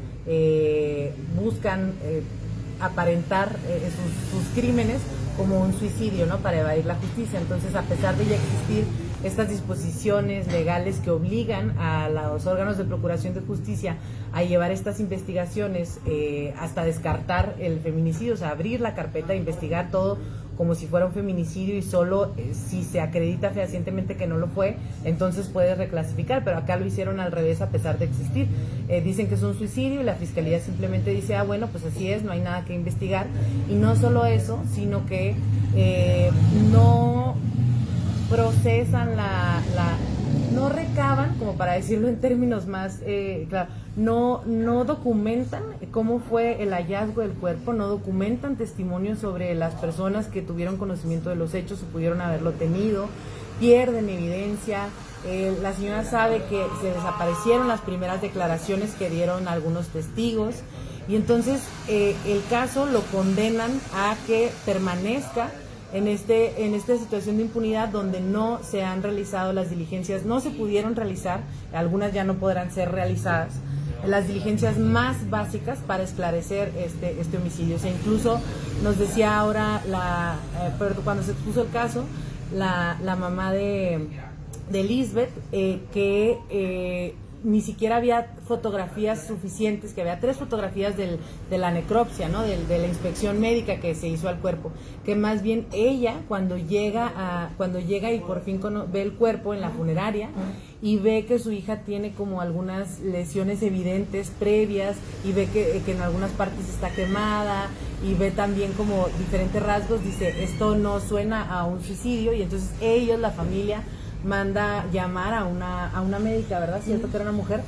buscan aparentar sus crímenes como un suicidio, ¿no? Para evadir la justicia. Entonces, a pesar de ya existir estas disposiciones legales que obligan a los órganos de procuración de justicia a llevar estas investigaciones hasta descartar el feminicidio, o sea, abrir la carpeta e investigar todo como si fuera un feminicidio, y solo si se acredita fehacientemente que no lo fue, entonces puede reclasificar, pero acá lo hicieron al revés a pesar de existir. Dicen que es un suicidio y la Fiscalía simplemente dice, bueno, pues así es, no hay nada que investigar. Y no solo eso, sino que no procesan no recaban, como para decirlo en términos más claro, no documentan cómo fue el hallazgo del cuerpo, no documentan testimonios sobre las personas que tuvieron conocimiento de los hechos o pudieron haberlo tenido, pierden evidencia. La señora sabe que se desaparecieron las primeras declaraciones que dieron algunos testigos, y entonces el caso lo condenan a que permanezca en esta situación de impunidad donde no se han realizado las diligencias, no se pudieron realizar, algunas ya no podrán ser realizadas, las diligencias más básicas para esclarecer este homicidio. O sea, incluso nos decía ahora, cuando se expuso el caso, la mamá de Lisbeth, que ni siquiera había fotografías suficientes, que había 3 fotografías de la necropsia, ¿no? De la inspección médica que se hizo al cuerpo, que más bien ella cuando llega y por fin ve el cuerpo en la funeraria y ve que su hija tiene como algunas lesiones evidentes previas y ve que en algunas partes está quemada y ve también como diferentes rasgos, dice, esto no suena a un suicidio, y entonces ellos, la familia, manda llamar a una médica, ¿verdad? ¿Cierto que era una mujer?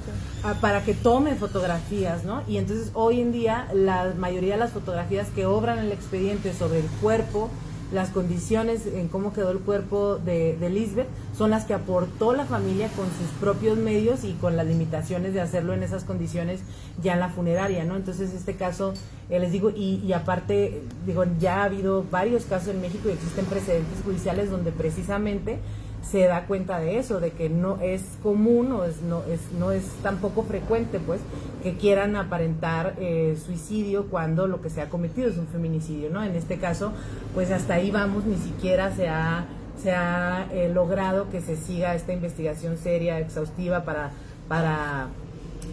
Para que tome fotografías, ¿no? Y entonces hoy en día la mayoría de las fotografías que obran el expediente sobre el cuerpo, las condiciones en cómo quedó el cuerpo de Lisbeth, son las que aportó la familia con sus propios medios y con las limitaciones de hacerlo en esas condiciones ya en la funeraria, ¿no? Entonces este caso, les digo, y aparte, digo, ya ha habido varios casos en México y existen precedentes judiciales donde precisamente se da cuenta de eso, de que no es común no es tampoco frecuente, pues, que quieran aparentar suicidio cuando lo que se ha cometido es un feminicidio, ¿no? En este caso, pues hasta ahí vamos, ni siquiera se ha logrado que se siga esta investigación seria, exhaustiva para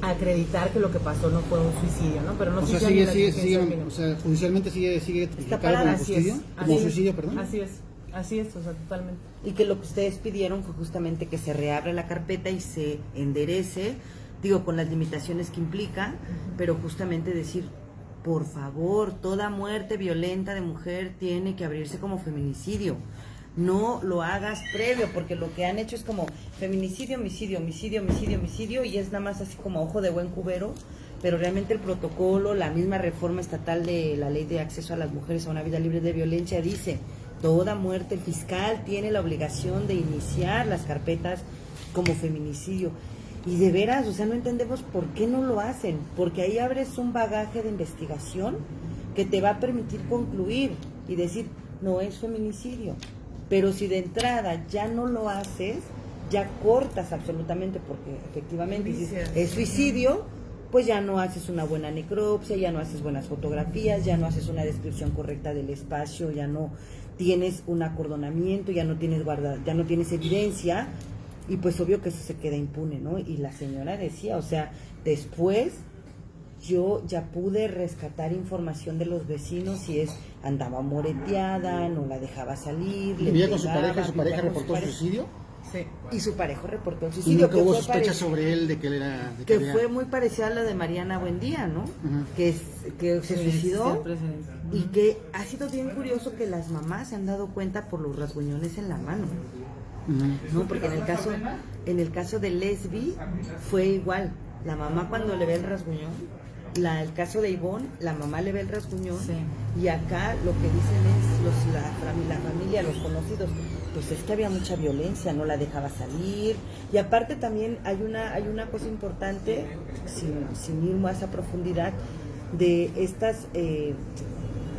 acreditar que lo que pasó no fue un suicidio, ¿no? Pero no sé si judicialmente sigue tipificado como suicidio, perdón. Así es, o sea, totalmente. Y que lo que ustedes pidieron fue justamente que se reabra la carpeta y se enderece, digo, con las limitaciones que implica, pero justamente decir, por favor, toda muerte violenta de mujer tiene que abrirse como feminicidio. No lo hagas previo, porque lo que han hecho es como feminicidio, homicidio, y es nada más así como ojo de buen cubero, pero realmente el protocolo, la misma reforma estatal de la Ley de Acceso a las Mujeres a una Vida Libre de Violencia dice, toda muerte, el fiscal tiene la obligación de iniciar las carpetas como feminicidio. Y de veras, o sea, no entendemos por qué no lo hacen, porque ahí abres un bagaje de investigación que te va a permitir concluir y decir, no es feminicidio. Pero si de entrada ya no lo haces, ya cortas absolutamente, porque efectivamente dices, es suicidio, pues ya no haces una buena necropsia, ya no haces buenas fotografías, ya no haces una descripción correcta del espacio, ya no tienes un acordonamiento, ya no tienes evidencia, y pues obvio que eso se queda impune, ¿no? Y la señora decía, o sea, después yo ya pude rescatar información de los vecinos, si andaba moreteada, no la dejaba salir, ¿vivía con su pareja y su pareja reportó el suicidio? Sí. Y su pareja reportó el suicidio. Y nunca hubo sospecha sobre él de que él era... fue muy parecida a la de Mariana Buendía, ¿no? Uh-huh. Que se suicidó y que ha sido bien curioso que las mamás se han dado cuenta por los rasguñones en la mano. Uh-huh. No, porque en el caso de Lesbi fue igual. La mamá cuando le ve el rasguñón, el caso de Ivonne, la mamá le ve el rasguñón, sí. Y acá lo que dicen es la familia, los conocidos, pues es que había mucha violencia, no la dejaba salir, y aparte también hay una cosa importante, sin ir más a profundidad, de estas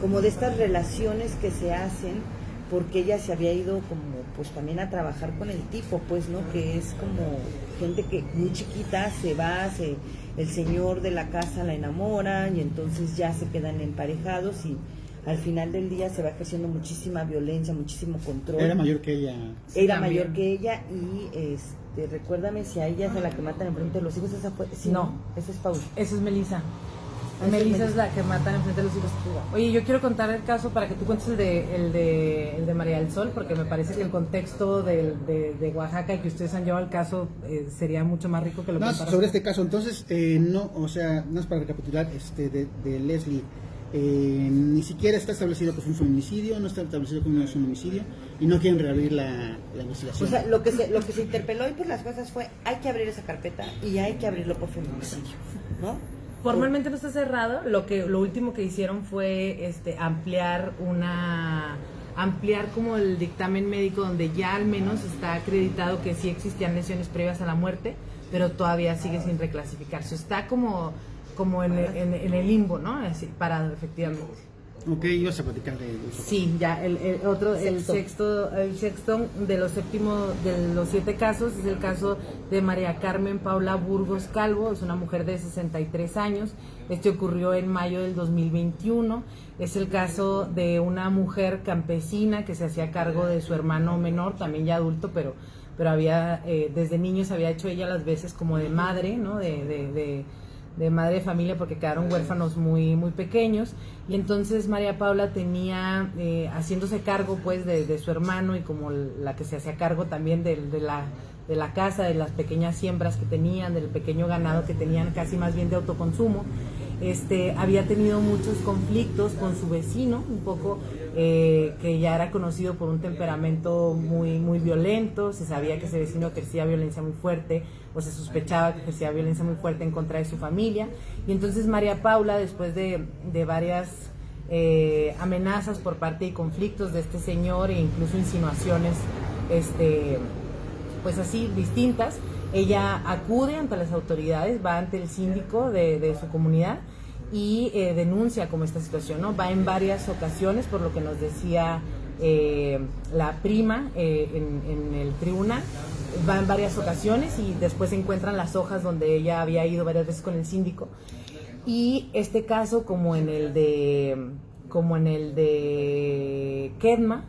como de estas relaciones que se hacen, porque ella se había ido como pues también a trabajar con el tipo, pues, ¿no? Que es como gente que muy chiquita se va, el señor de la casa la enamora y entonces ya se quedan emparejados y al final del día se va ejerciendo muchísima violencia, muchísimo control. Era mayor que ella. Era mayor que ella y recuérdame si a ella es a la que matan enfrente de los hijos, esa fue, sí, no, esa es Paula. Esa es Melissa. Melissa es la que matan enfrente de los hijos. Oye, yo quiero contar el caso para que tú cuentes el de María del Sol, porque me parece que el contexto de Oaxaca y que ustedes han llevado el caso sería mucho más rico que lo que no, sobre este caso. Entonces, no, o sea, no es para recapitular de Leslie. Ni siquiera está establecido que fue un feminicidio, no está establecido que no es un homicidio y no quieren reabrir la investigación. O sea, lo que se interpeló y por las cosas fue, hay que abrir esa carpeta y hay que abrirlo por feminicidio, ¿no? Formalmente no está cerrado, lo último que hicieron fue ampliar como el dictamen médico donde ya al menos está acreditado que sí existían lesiones previas a la muerte, pero todavía sigue sin reclasificarse. Está como en el limbo, ¿no? Así, parado, efectivamente. Ok, ibas a platicar de eso. Sí, ya el sexto de los 7 casos es el caso de María Carmen Paula Burgos Calvo, es una mujer de 63 años. Este ocurrió en mayo del 2021. Es el caso de una mujer campesina que se hacía cargo de su hermano menor, también ya adulto, pero había desde niños había hecho ella las veces como de madre, ¿no? De madre de familia, porque quedaron huérfanos muy muy pequeños, y entonces María Paula tenía haciéndose cargo pues de su hermano, y como la que se hacía cargo también de la casa, de las pequeñas siembras que tenían, del pequeño ganado que tenían, casi más bien de autoconsumo. Había tenido muchos conflictos con su vecino, un poco que ya era conocido por un temperamento muy muy violento. Se sabía que ese vecino ejercía violencia muy fuerte, o se sospechaba que ejercía violencia muy fuerte en contra de su familia, y entonces María Paula, después de varias amenazas por parte y conflictos de este señor, e incluso insinuaciones pues así distintas, ella acude ante las autoridades, va ante el síndico de su comunidad y denuncia como esta situación, ¿no? Va en varias ocasiones, por lo que nos decía la prima en el tribunal, va en varias ocasiones, y después se encuentran las hojas donde ella había ido varias veces con el síndico. Y este caso, como en el de Kedma,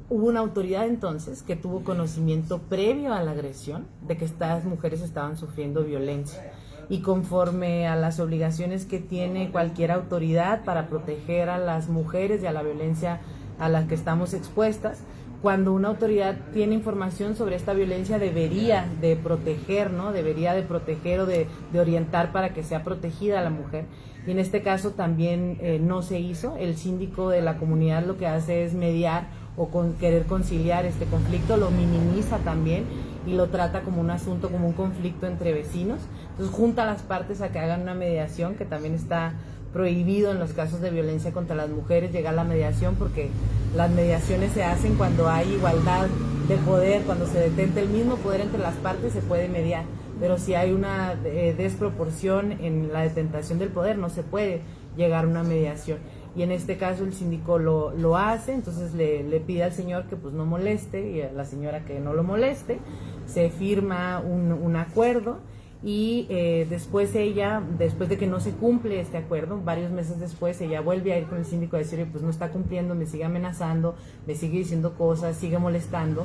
hubo una autoridad entonces que tuvo conocimiento previo a la agresión de que estas mujeres estaban sufriendo violencia, y conforme a las obligaciones que tiene cualquier autoridad para proteger a las mujeres y a la violencia a la que estamos expuestas, cuando una autoridad tiene información sobre esta violencia debería de proteger, ¿no? Debería de proteger o de orientar para que sea protegida la mujer. Y en este caso también no se hizo. El síndico de la comunidad lo que hace es mediar o querer conciliar este conflicto, lo minimiza también y lo trata como un asunto, como un conflicto entre vecinos. Entonces junta a las partes a que hagan una mediación, que también está prohibido en los casos de violencia contra las mujeres llegar a la mediación, porque las mediaciones se hacen cuando hay igualdad de poder, cuando se detenta el mismo poder entre las partes se puede mediar, pero si hay una desproporción en la detentación del poder no se puede llegar a una mediación. Y en este caso el síndico lo hace, entonces le pide al señor que pues no moleste, y a la señora que no lo moleste. Se firma un acuerdo, y después de que no se cumple este acuerdo, varios meses después, ella vuelve a ir con el síndico a decirle, pues no está cumpliendo, me sigue amenazando, me sigue diciendo cosas, sigue molestando.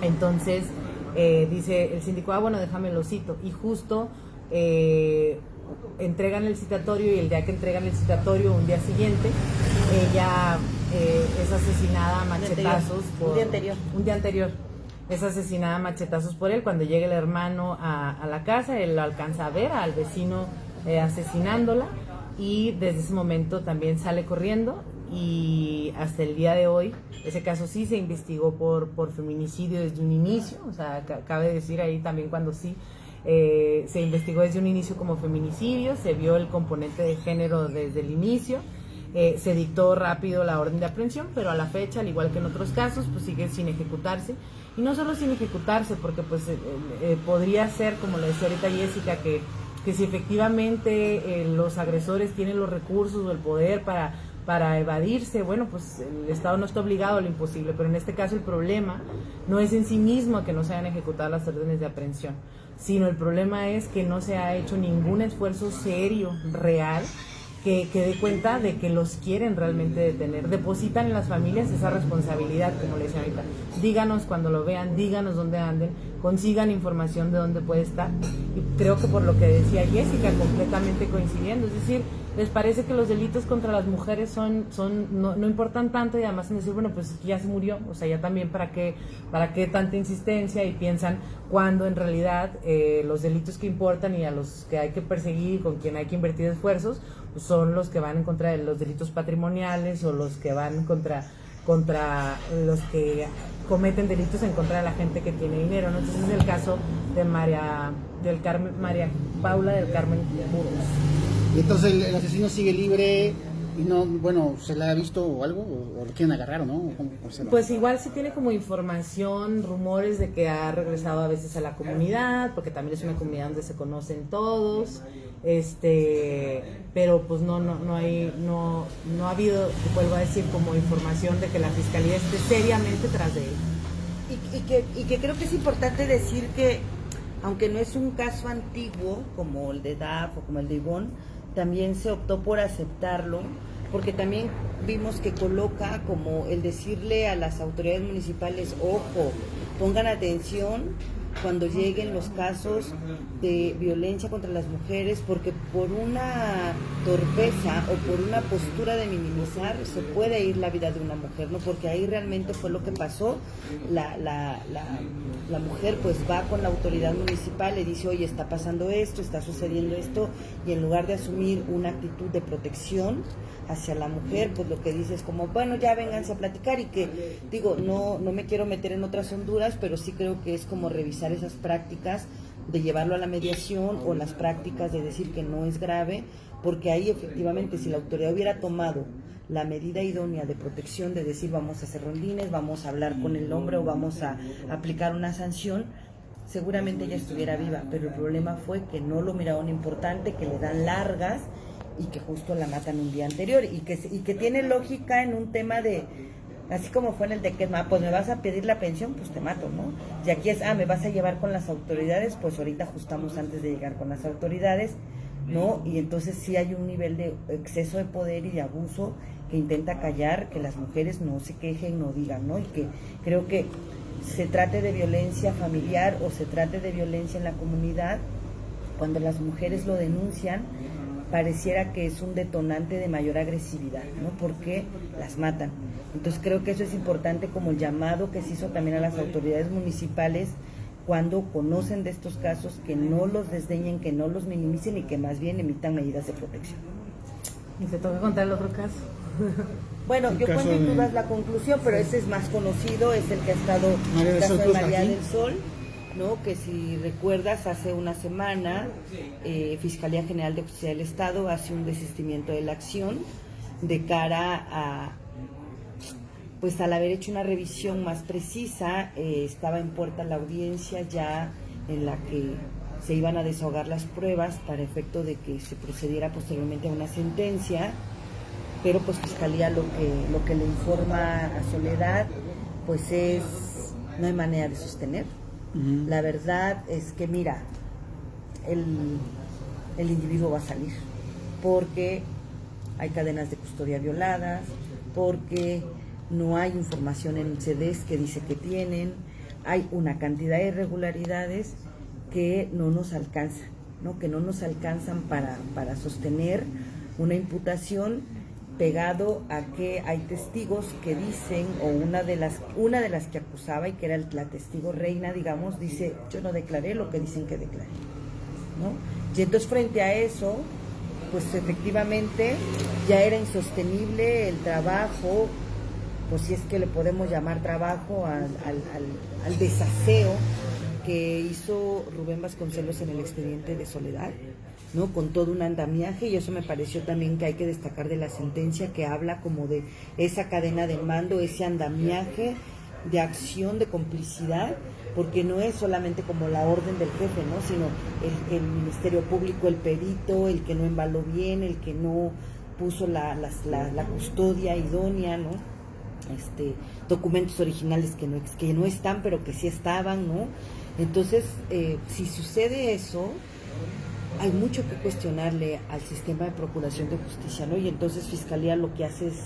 Entonces dice el síndico, bueno, déjame lo cito, y justo entregan el citatorio, y el día que entregan el citatorio, un día siguiente, ella es asesinada a machetazos un día anterior. Es asesinada a machetazos por él. Cuando llega el hermano a la casa, él lo alcanza a ver al vecino asesinándola, y desde ese momento también sale corriendo, y hasta el día de hoy ese caso sí se investigó por feminicidio desde un inicio. O sea, cabe decir ahí también cuando sí se investigó desde un inicio como feminicidio, se vio el componente de género desde el inicio. Se dictó rápido la orden de aprehensión, pero a la fecha, al igual que en otros casos, pues sigue sin ejecutarse. Y no solo sin ejecutarse, porque pues podría ser, como le decía ahorita Jessica, que si efectivamente los agresores tienen los recursos o el poder para evadirse, bueno, pues el Estado no está obligado a lo imposible, pero en este caso el problema no es en sí mismo que no se hayan ejecutado las órdenes de aprehensión, sino el problema es que no se ha hecho ningún esfuerzo serio, real, que dé cuenta de que los quieren realmente detener. Depositan en las familias esa responsabilidad, como le decía ahorita. Díganos cuando lo vean, díganos dónde anden, consigan información de dónde puede estar. Y creo que por lo que decía Jessica, completamente coincidiendo, es decir, les parece que los delitos contra las mujeres no importan tanto, y además en decir, bueno, pues ya se murió, o sea, ya también para qué tanta insistencia, y piensan cuando en realidad los delitos que importan y a los que hay que perseguir, con quien hay que invertir esfuerzos, pues son los que van en contra de los delitos patrimoniales, o los que van contra los que cometen delitos en contra de la gente que tiene dinero, ¿no? Entonces es el caso de María Paula del Carmen Burgos. Y entonces el asesino sigue libre y no, bueno, ¿se la ha visto o algo? ¿O lo quieren agarrar o no? Pues igual se tiene como información, rumores de que ha regresado a veces a la comunidad, porque también es una comunidad donde se conocen todos. pero pues no ha habido, vuelvo a decir, como información de que la fiscalía esté seriamente tras de él. Y que creo que es importante decir que, aunque no es un caso antiguo como el de Daf o como el de Ivonne, también se optó por aceptarlo, porque también vimos que coloca como el decirle a las autoridades municipales, ojo, pongan atención cuando lleguen los casos de violencia contra las mujeres, porque por una torpeza o por una postura de minimizar se puede ir la vida de una mujer, ¿no? Porque ahí realmente fue lo que pasó. La mujer pues va con la autoridad municipal, le dice, oye, está pasando esto, está sucediendo esto, y en lugar de asumir una actitud de protección hacia la mujer, pues lo que dice es como, bueno, ya vénganse a platicar, y que, digo, no me quiero meter en otras honduras, pero sí creo que es como revisar esas prácticas de llevarlo a la mediación, o las prácticas de decir que no es grave, porque ahí efectivamente si la autoridad hubiera tomado la medida idónea de protección, de decir vamos a hacer rondines, vamos a hablar con el hombre o vamos a aplicar una sanción, seguramente ella estuviera viva, pero el problema fue que no lo miraron importante, que le dan largas y que justo la matan un día anterior, y que tiene lógica en un tema de, así como fue en el de que, pues me vas a pedir la pensión, pues te mato, ¿no? Y aquí es, me vas a llevar con las autoridades, pues ahorita ajustamos antes de llegar con las autoridades, ¿no? Y entonces sí hay un nivel de exceso de poder y de abuso que intenta callar, que las mujeres no se quejen, no digan, ¿no? Y que creo que se trate de violencia familiar o se trate de violencia en la comunidad, cuando las mujeres lo denuncian, pareciera que es un detonante de mayor agresividad, ¿no? Porque las matan. Entonces creo que eso es importante, como el llamado que se hizo también a las autoridades municipales cuando conocen de estos casos, que no los desdeñen, que no los minimicen y que más bien emitan medidas de protección. Y se toca contar el otro caso. Bueno, yo cuento en dudas la conclusión, pero ese es más conocido, es el que ha estado, el caso de María del Sol, ¿no? Que si recuerdas, hace una semana Fiscalía General de Justicia del Estado hace un desistimiento de la acción de cara a, pues al haber hecho una revisión más precisa. Estaba en puerta la audiencia ya en la que se iban a desahogar las pruebas para efecto de que se procediera posteriormente a una sentencia, pero pues Fiscalía lo que le informa a Soledad pues es, no hay manera de sostener. La verdad es que, mira, el individuo va a salir porque hay cadenas de custodia violadas, porque no hay información en CDs que dice que tienen, hay una cantidad de irregularidades que no nos alcanzan, ¿no? Que no nos alcanzan para sostener una imputación, pegado a que hay testigos que dicen, o una de las que acusaba, y que era la testigo reina, digamos, dice, yo no declaré lo que dicen que declaré, ¿no? Y entonces frente a eso, pues efectivamente ya era insostenible el trabajo, pues si es que le podemos llamar trabajo, al desaseo que hizo Rubén Vasconcelos en el expediente de Soledad, ¿no? Con todo un andamiaje, y eso me pareció también que hay que destacar de la sentencia, que habla como de esa cadena de mando, ese andamiaje de acción, de complicidad, porque no es solamente como la orden del jefe, ¿no? Sino el Ministerio Público, el perito, el que no embaló bien, el que no puso la custodia idónea, ¿no? Documentos originales que no están, pero que sí estaban, ¿no? Entonces, si sucede eso, hay mucho que cuestionarle al sistema de procuración de justicia, ¿no? Y entonces Fiscalía lo que hace es,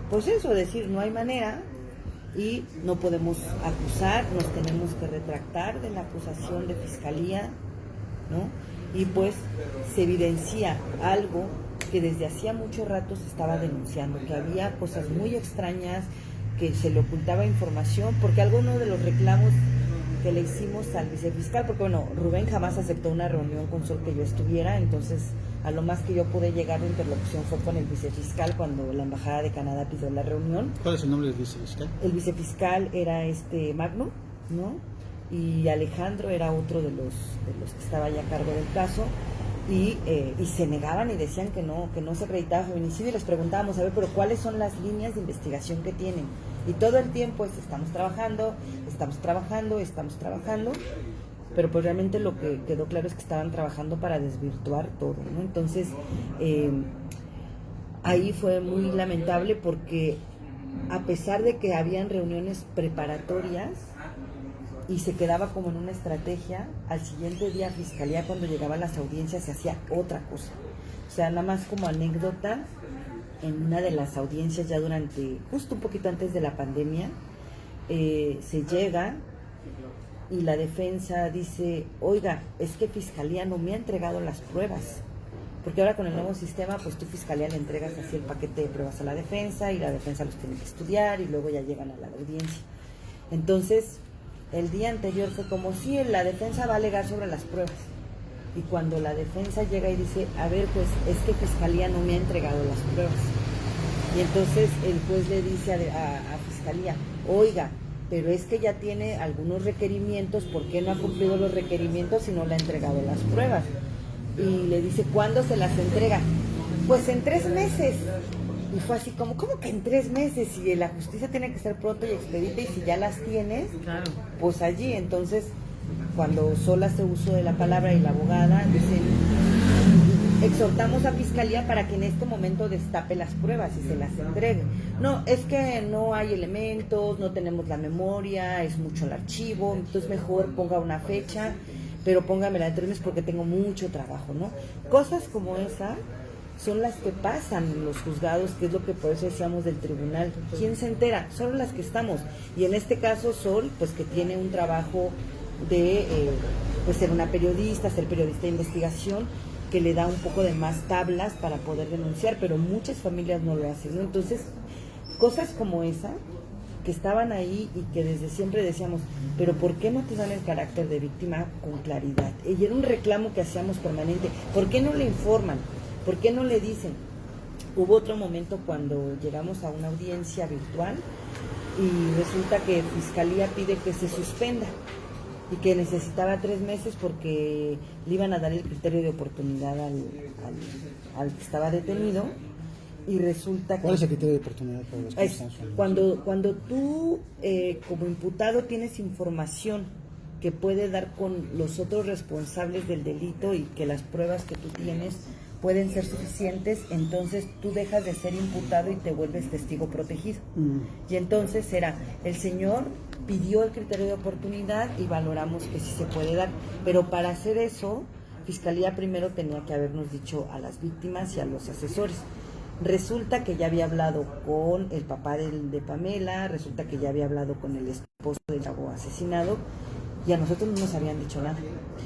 pues eso, decir, no hay manera y no podemos acusar, nos tenemos que retractar de la acusación de Fiscalía, ¿no? Y pues se evidencia algo que desde hacía mucho rato se estaba denunciando, que había cosas muy extrañas, que se le ocultaba información, porque algunos de los reclamos que le hicimos al vicefiscal, porque bueno, Rubén jamás aceptó una reunión con Sol que yo estuviera, entonces a lo más que yo pude llegar de interlocución fue con el vicefiscal cuando la Embajada de Canadá pidió la reunión. ¿Cuál es el nombre del vicefiscal? El vicefiscal era Magno, ¿no? Y Alejandro era otro de los que estaba ya a cargo del caso, y se negaban y decían que no se acreditaba feminicidio, y les preguntábamos, a ver, pero ¿cuáles son las líneas de investigación que tienen? Y todo el tiempo estamos trabajando, pero pues realmente lo que quedó claro es que estaban trabajando para desvirtuar todo, ¿no? Entonces, ahí fue muy lamentable porque a pesar de que habían reuniones preparatorias y se quedaba como en una estrategia, al siguiente día Fiscalía, cuando llegaban las audiencias, se hacía otra cosa. O sea, nada más como anécdota, en una de las audiencias ya justo un poquito antes de la pandemia, se llega y la defensa dice, oiga, es que Fiscalía no me ha entregado las pruebas, porque ahora con el nuevo sistema, pues tú Fiscalía le entregas así el paquete de pruebas a la defensa y la defensa los tiene que estudiar y luego ya llegan a la audiencia. Entonces, el día anterior fue como si la defensa va a alegar sobre las pruebas, y cuando la defensa llega y dice, a ver, pues es que Fiscalía no me ha entregado las pruebas, y entonces el juez le dice a Fiscalía, oiga, pero es que ya tiene algunos requerimientos, ¿por qué no ha cumplido los requerimientos si no le ha entregado las pruebas? Y le dice, ¿cuándo se las entrega? Pues en 3 meses. Y fue así como, ¿cómo que en 3 meses? Si la justicia tiene que ser pronto y expedita, y si ya las tienes, Claro. pues allí. Entonces, cuando Sol hace uso de la palabra y la abogada, dicen, exhortamos a Fiscalía para que en este momento destape las pruebas y se las entregue. No, es que no hay elementos, no tenemos la memoria, es mucho el archivo, entonces mejor ponga una fecha, pero póngamela de 3 meses porque tengo mucho trabajo, ¿no? Cosas como esa son las que pasan en los juzgados, que es lo que por eso decíamos del tribunal. ¿Quién se entera? Solo las que estamos. Y en este caso Sol, pues que tiene un trabajo de pues ser una periodista, ser periodista de investigación, que le da un poco de más tablas para poder denunciar, pero muchas familias no lo hacen, ¿no? Entonces, cosas como esa, que estaban ahí y que desde siempre decíamos, pero ¿por qué no te dan el carácter de víctima con claridad? Y era un reclamo que hacíamos permanente. ¿Por qué no le informan? ¿Por qué no le dicen? Hubo otro momento cuando llegamos a una audiencia virtual y resulta que Fiscalía pide que se suspenda y que necesitaba 3 meses porque le iban a dar el criterio de oportunidad al que estaba detenido, y resulta que... ¿Cuál es el criterio de oportunidad para los que están cuando tú como imputado tienes información que puede dar con los otros responsables del delito y que las pruebas que tú tienes pueden ser suficientes, entonces tú dejas de ser imputado y te vuelves testigo protegido. Y entonces el señor pidió el criterio de oportunidad y valoramos que sí se puede dar, pero para hacer eso, Fiscalía primero tenía que habernos dicho a las víctimas y a los asesores. Resulta que ya había hablado con el papá de Pamela, resulta que ya había hablado con el esposo del chavo asesinado, y a nosotros no nos habían dicho nada.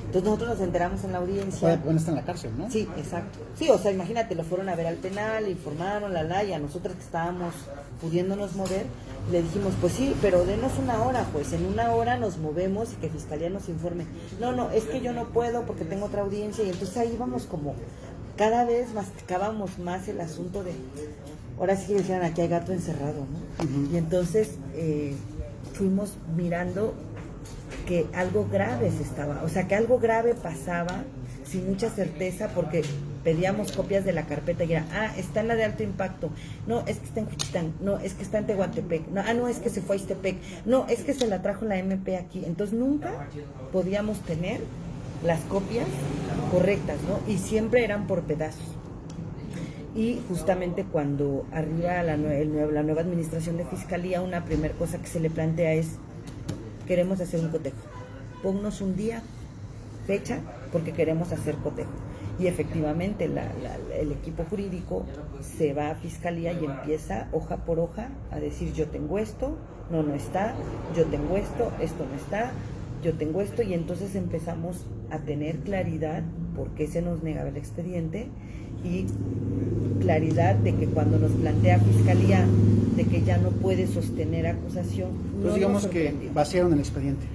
Entonces nosotros nos enteramos en la audiencia. Bueno, está en la cárcel, ¿no? Sí, exacto. Sí, o sea, imagínate, lo fueron a ver al penal, le informaron, y a nosotras que estábamos pudiéndonos mover, le dijimos, pues sí, pero denos 1 hora, pues en 1 hora nos movemos y que Fiscalía nos informe. No, es que yo no puedo porque tengo otra audiencia, y entonces ahí vamos como, cada vez masticábamos más el asunto de, ahora sí que decían, aquí hay gato encerrado, ¿no? Y entonces fuimos mirando que algo grave que algo grave pasaba sin mucha certeza, porque pedíamos copias de la carpeta y era, está en la de alto impacto, no, es que está en Juchitán, no, es que está en Tehuantepec, no, es que se fue a Ixtepec, no, es que se la trajo la MP aquí. Entonces nunca podíamos tener las copias correctas, ¿no? Y siempre eran por pedazos. Y justamente cuando arriba la nueva administración de Fiscalía, una primera cosa que se le plantea es, queremos hacer un cotejo, ponnos un día, fecha, porque queremos hacer cotejo. Y efectivamente el equipo jurídico se va a Fiscalía y empieza hoja por hoja a decir, yo tengo esto, no está, yo tengo esto no está, yo tengo esto, y entonces empezamos a tener claridad por qué se nos negaba el expediente, y claridad de que cuando nos plantea Fiscalía de que ya no puede sostener acusación, Entonces digamos que vaciaron el expediente.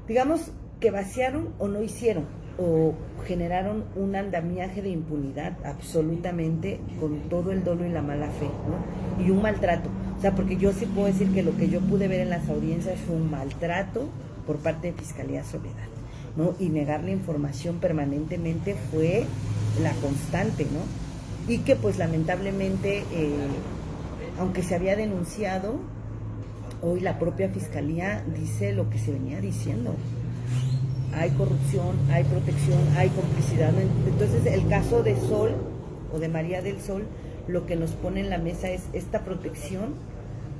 Digamos que vaciaron o no hicieron, o generaron un andamiaje de impunidad absolutamente, con todo el dolo y la mala fe, ¿no? Y un maltrato. O sea, porque yo sí puedo decir que lo que yo pude ver en las audiencias fue un maltrato por parte de Fiscalía Soledad, ¿no? Y negar la información permanentemente fue la constante, ¿no? Y que pues lamentablemente, aunque se había denunciado, hoy la propia Fiscalía dice lo que se venía diciendo. hay corrupción, hay protección, hay complicidad. Entonces el caso de Sol o de María del Sol lo que nos pone en la mesa es esta protección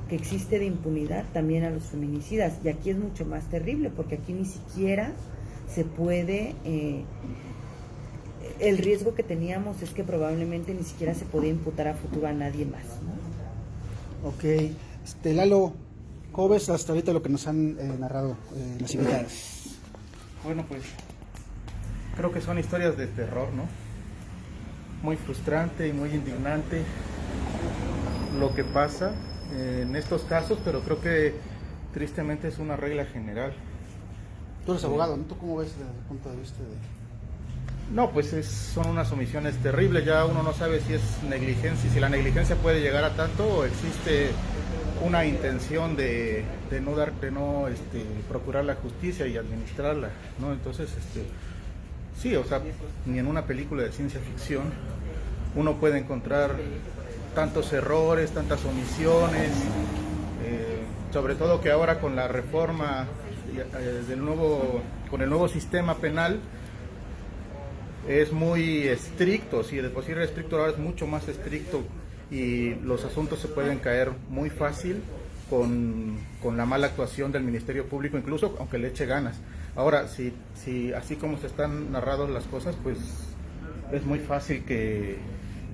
que existe de impunidad también a los feminicidas, y aquí es mucho más terrible porque aquí ni siquiera se puede, el riesgo que teníamos es que probablemente ni siquiera se podía imputar a futuro a nadie más, ¿no? Ok, Lalo, ¿cómo ves hasta ahorita lo que nos han narrado las invitadas? Bueno, pues creo que son historias de terror, ¿no? Muy frustrante y muy indignante lo que pasa en estos casos, pero creo que tristemente es una regla general. Tú eres abogado, ¿no? ¿Tú cómo ves desde el punto de vista de...? No, pues son unas omisiones terribles, ya uno no sabe si es negligencia, si la negligencia puede llegar a tanto o existe una intención de no procurar la justicia y administrarla, ¿no? Entonces, sí, o sea, ni en una película de ciencia ficción uno puede encontrar tantos errores, tantas omisiones, sobre todo que ahora con la reforma con el nuevo sistema penal es muy estricto, si de por sí era estricto ahora es mucho más estricto y los asuntos se pueden caer muy fácil con la mala actuación del Ministerio Público, incluso aunque le eche ganas. Ahora, si así como se están narradas las cosas, pues es muy fácil que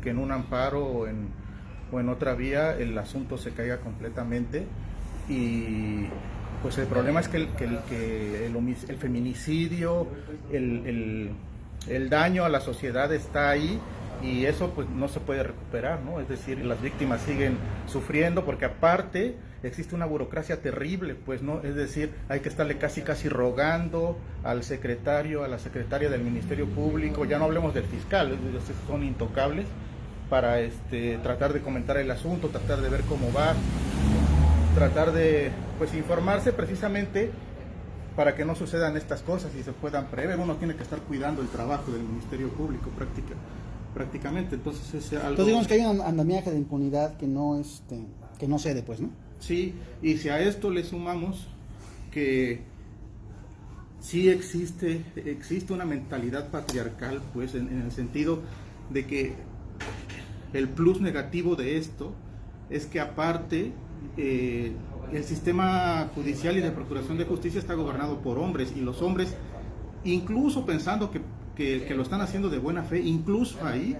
en un amparo o en otra vía el asunto se caiga completamente, y pues el problema es que el feminicidio, el daño a la sociedad está ahí, y eso pues no se puede recuperar, ¿no? Es decir, las víctimas siguen sufriendo porque aparte existe una burocracia terrible, pues, ¿no? Es decir, hay que estarle casi rogando al secretario, a la secretaria del Ministerio Público, ya no hablemos del fiscal, son intocables, para tratar de comentar el asunto, tratar de ver cómo va, tratar de pues informarse precisamente para que no sucedan estas cosas y se puedan prever. Uno tiene que estar cuidando el trabajo del Ministerio Público prácticamente, entonces es algo... Entonces digamos que hay un andamiaje de impunidad que no cede, pues, ¿no? Sí, y si a esto le sumamos que sí existe una mentalidad patriarcal, pues en el sentido de que el plus negativo de esto es que aparte el sistema judicial y de procuración de justicia está gobernado por hombres, y los hombres, incluso pensando que lo están haciendo de buena fe, incluso ahí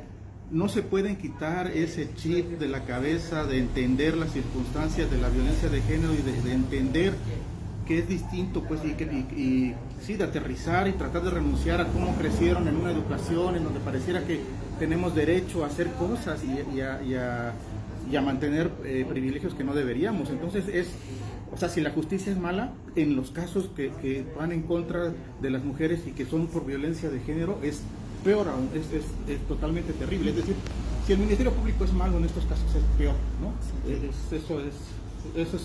no se pueden quitar ese chip de la cabeza de entender las circunstancias de la violencia de género y de entender que es distinto, pues, y sí, de aterrizar y tratar de renunciar a cómo crecieron en una educación en donde pareciera que tenemos derecho a hacer cosas y a mantener privilegios que no deberíamos. Entonces o sea, si la justicia es mala, en los casos que van en contra de las mujeres y que son por violencia de género, es peor aún, es totalmente terrible. Es decir, si el Ministerio Público es malo en estos casos, es peor, ¿no? Eso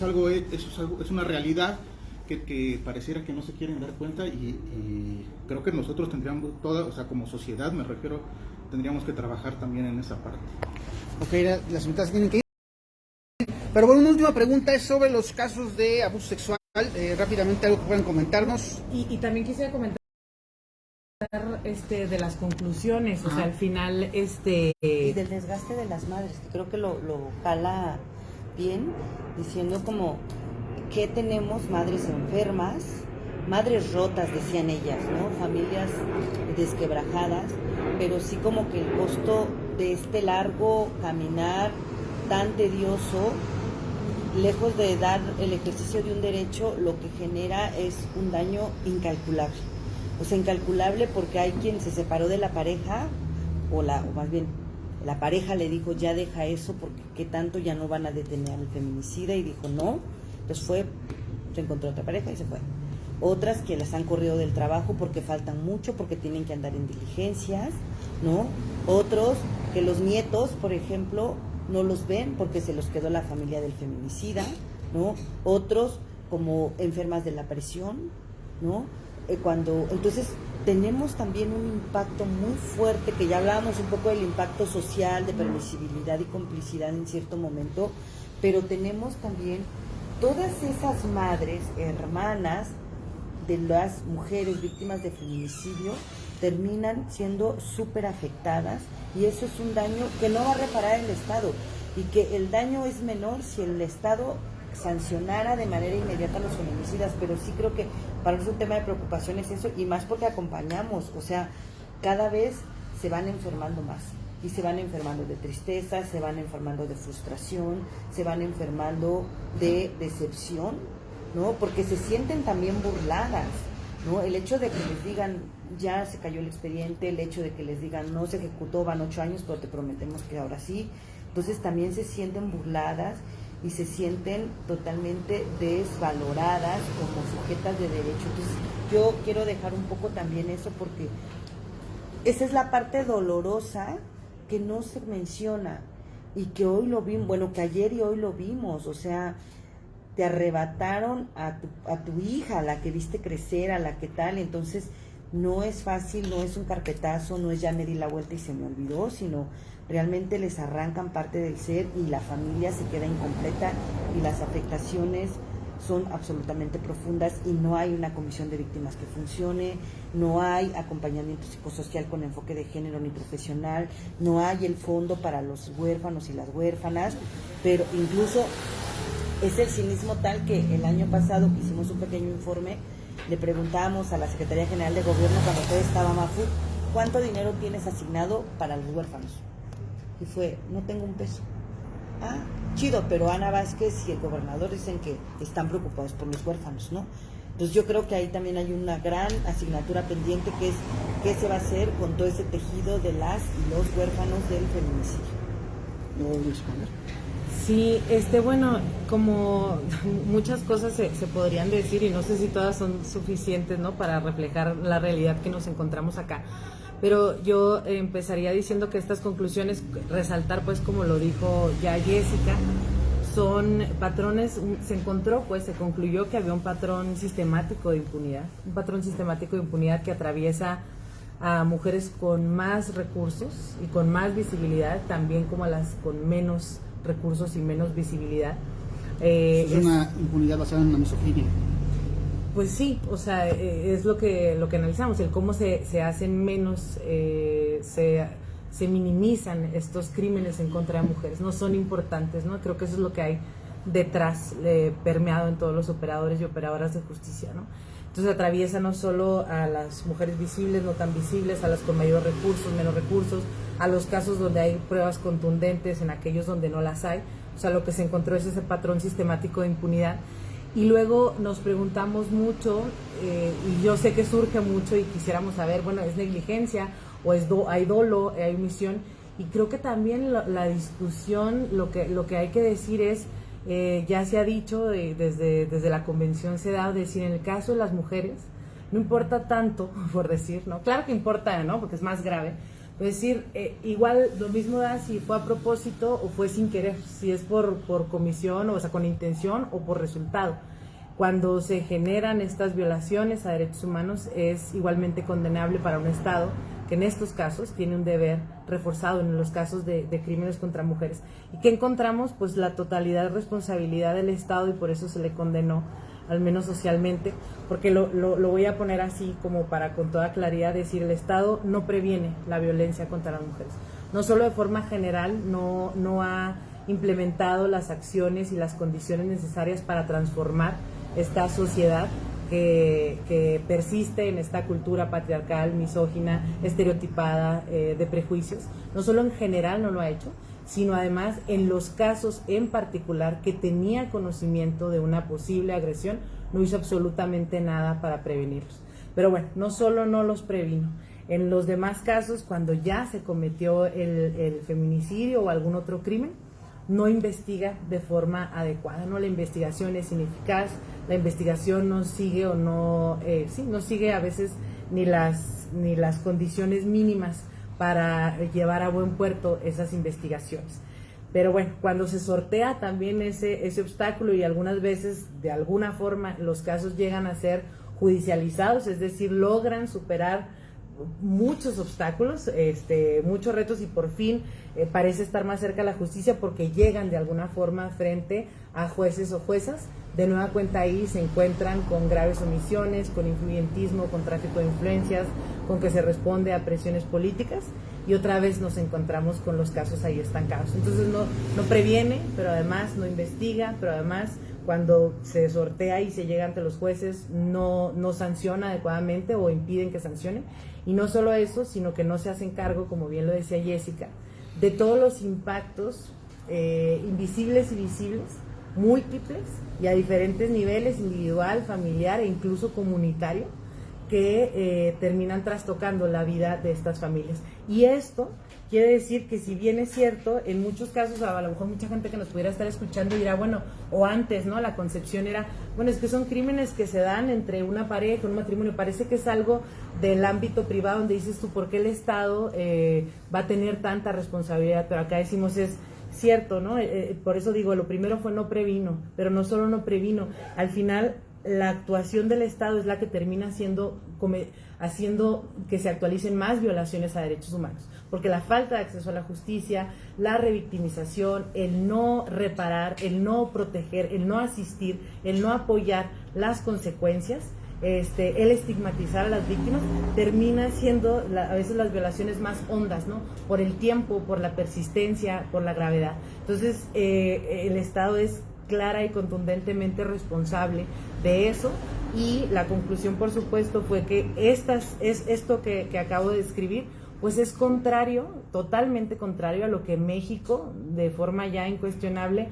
es una realidad que pareciera que no se quieren dar cuenta, y creo que nosotros tendríamos o sea, como sociedad me refiero, tendríamos que trabajar también en esa parte. Ok, las invitadas tienen que ir. Pero bueno, una última pregunta es sobre los casos de abuso sexual. Rápidamente, algo que puedan comentarnos. Y también quisiera comentar de las conclusiones, o sea, al final y del desgaste de las madres, que creo que lo jala bien, diciendo como que tenemos madres enfermas, madres rotas, decían ellas, ¿no? Familias desquebrajadas, pero sí como que el costo de este largo caminar tan tedioso, lejos de dar el ejercicio de un derecho, lo que genera es un daño incalculable. O sea, incalculable porque hay quien se separó de la pareja, o más bien la pareja le dijo, ya deja eso porque qué tanto, ya no van a detener al feminicida, y dijo no. Entonces se encontró otra pareja y se fue. Otras que las han corrido del trabajo porque faltan mucho, porque tienen que andar en diligencias, ¿no? Otros que los nietos, por ejemplo, no los ven porque se los quedó la familia del feminicida, ¿no? Otros como enfermas de la presión, ¿no? Entonces tenemos también un impacto muy fuerte, que ya hablábamos un poco del impacto social, de permisibilidad y complicidad en cierto momento, pero tenemos también todas esas madres, hermanas, de las mujeres víctimas de feminicidio terminan siendo súper afectadas, y eso es un daño que no va a reparar el Estado, y que el daño es menor si el Estado sancionara de manera inmediata a los feminicidas, pero sí creo que para nosotros un tema de preocupación es eso, y más porque acompañamos, o sea, cada vez se van enfermando más, y se van enfermando de tristeza, se van enfermando de frustración, se van enfermando de decepción, ¿no? Porque se sienten también burladas, ¿no? El hecho de que les digan, ya se cayó el expediente, el hecho de que les digan, no se ejecutó, van 8 años, pero te prometemos que ahora sí, entonces también se sienten burladas y se sienten totalmente desvaloradas como sujetas de derecho. Entonces yo quiero dejar un poco también eso, porque esa es la parte dolorosa que no se menciona, y que hoy lo vimos, bueno, que ayer y hoy lo vimos, o sea, te arrebataron a tu hija, a la que viste crecer, a la que tal, entonces no es fácil, no es un carpetazo, no es ya me di la vuelta y se me olvidó, sino realmente les arrancan parte del ser y la familia se queda incompleta y las afectaciones son absolutamente profundas, y no hay una comisión de víctimas que funcione, no hay acompañamiento psicosocial con enfoque de género ni profesional, no hay el fondo para los huérfanos y las huérfanas, pero incluso es el cinismo tal que el año pasado que hicimos un pequeño informe, le preguntábamos a la Secretaría General de Gobierno, cuando todavía estaba Mafut, ¿cuánto dinero tienes asignado para los huérfanos? Y fue, no tengo un peso. Ah, chido, pero Ana Vázquez y el gobernador dicen que están preocupados por los huérfanos, ¿no? Entonces yo creo que ahí también hay una gran asignatura pendiente, que es qué se va a hacer con todo ese tejido de las y los huérfanos del feminicidio. ¿Lo voy a responder? Sí, bueno, como muchas cosas se podrían decir, y no sé si todas son suficientes, ¿no?, para reflejar la realidad que nos encontramos acá. Pero yo empezaría diciendo que estas conclusiones, resaltar, pues, como lo dijo ya Jessica, son patrones, se concluyó que había un patrón sistemático de impunidad que atraviesa a mujeres con más recursos y con más visibilidad, también como a las con menos recursos y menos visibilidad. Es una impunidad basada en la misoginia. Pues sí, o sea, es lo que analizamos, el cómo se hacen menos, se minimizan estos crímenes en contra de mujeres, no son importantes, ¿no? Creo que eso es lo que hay detrás, permeado en todos los operadores y operadoras de justicia, ¿no? Entonces atraviesa no solo a las mujeres visibles, no tan visibles, a las con mayor recursos, menos recursos, a los casos donde hay pruebas contundentes, en aquellos donde no las hay. O sea, lo que se encontró es ese patrón sistemático de impunidad. Y luego nos preguntamos mucho, y yo sé que surge mucho y quisiéramos saber, bueno, ¿es negligencia o hay dolo, hay omisión? Y creo que también la discusión, lo que hay que decir es, ya se ha dicho desde la convención se da, decir, en el caso de las mujeres, no importa tanto, por decir, ¿no? Claro que importa, ¿no?, porque es más grave. Es decir, igual lo mismo da si fue a propósito o fue sin querer, si es por comisión, o sea, con intención o por resultado. Cuando se generan estas violaciones a derechos humanos, es igualmente condenable para un Estado que en estos casos tiene un deber reforzado en los casos de crímenes contra mujeres. ¿Y qué encontramos? Pues la totalidad de responsabilidad del Estado, y por eso se le condenó, al menos socialmente, porque lo voy a poner así como para con toda claridad decir, el Estado no previene la violencia contra las mujeres. No solo de forma general, no ha implementado las acciones y las condiciones necesarias para transformar esta sociedad que persiste en esta cultura patriarcal, misógina, estereotipada, de prejuicios. No solo en general no lo ha hecho, sino además en los casos en particular que tenía conocimiento de una posible agresión, no hizo absolutamente nada para prevenirlos. Pero bueno, no solo no los previno, en los demás casos, cuando ya se cometió el feminicidio o algún otro crimen, no investiga de forma adecuada, ¿no? La investigación es ineficaz, la investigación no sigue no sigue a veces ni las condiciones mínimas para llevar a buen puerto esas investigaciones. Pero bueno, cuando se sortea también ese obstáculo, y algunas veces de alguna forma los casos llegan a ser judicializados, es decir, logran superar muchos obstáculos, muchos retos, y por fin parece estar más cerca la justicia porque llegan de alguna forma frente a jueces o juezas. De nueva cuenta ahí se encuentran con graves omisiones, con influyentismo, con tráfico de influencias, con que se responde a presiones políticas, y otra vez nos encontramos con los casos ahí estancados. Entonces no previene, pero además no investiga, pero además cuando se sortea y se llega ante los jueces no sanciona adecuadamente o impiden que sancionen. Y no solo eso, sino que no se hacen cargo, como bien lo decía Jessica, de todos los impactos invisibles y visibles, múltiples y a diferentes niveles, individual, familiar e incluso comunitario, que terminan trastocando la vida de estas familias. Y esto quiere decir que, si bien es cierto, en muchos casos, a lo mejor mucha gente que nos pudiera estar escuchando dirá, bueno, o antes, ¿no? La concepción era, bueno, es que son crímenes que se dan entre una pareja, un matrimonio, parece que es algo del ámbito privado, donde dices tú, ¿por qué el Estado va a tener tanta responsabilidad? Pero acá decimos es cierto, ¿no? Por eso digo, lo primero fue no previno, pero no solo no previno, al final la actuación del Estado es la que termina haciendo que se actualicen más violaciones a derechos humanos, porque la falta de acceso a la justicia, la revictimización, el no reparar, el no proteger, el no asistir, el no apoyar las consecuencias, el estigmatizar a las víctimas, termina siendo a veces las violaciones más hondas, ¿no? Por el tiempo, por la persistencia, por la gravedad. Entonces, el Estado es clara y contundentemente responsable de eso, y la conclusión, por supuesto, fue que esto que acabo de describir, pues es contrario, totalmente contrario a lo que México, de forma ya incuestionable,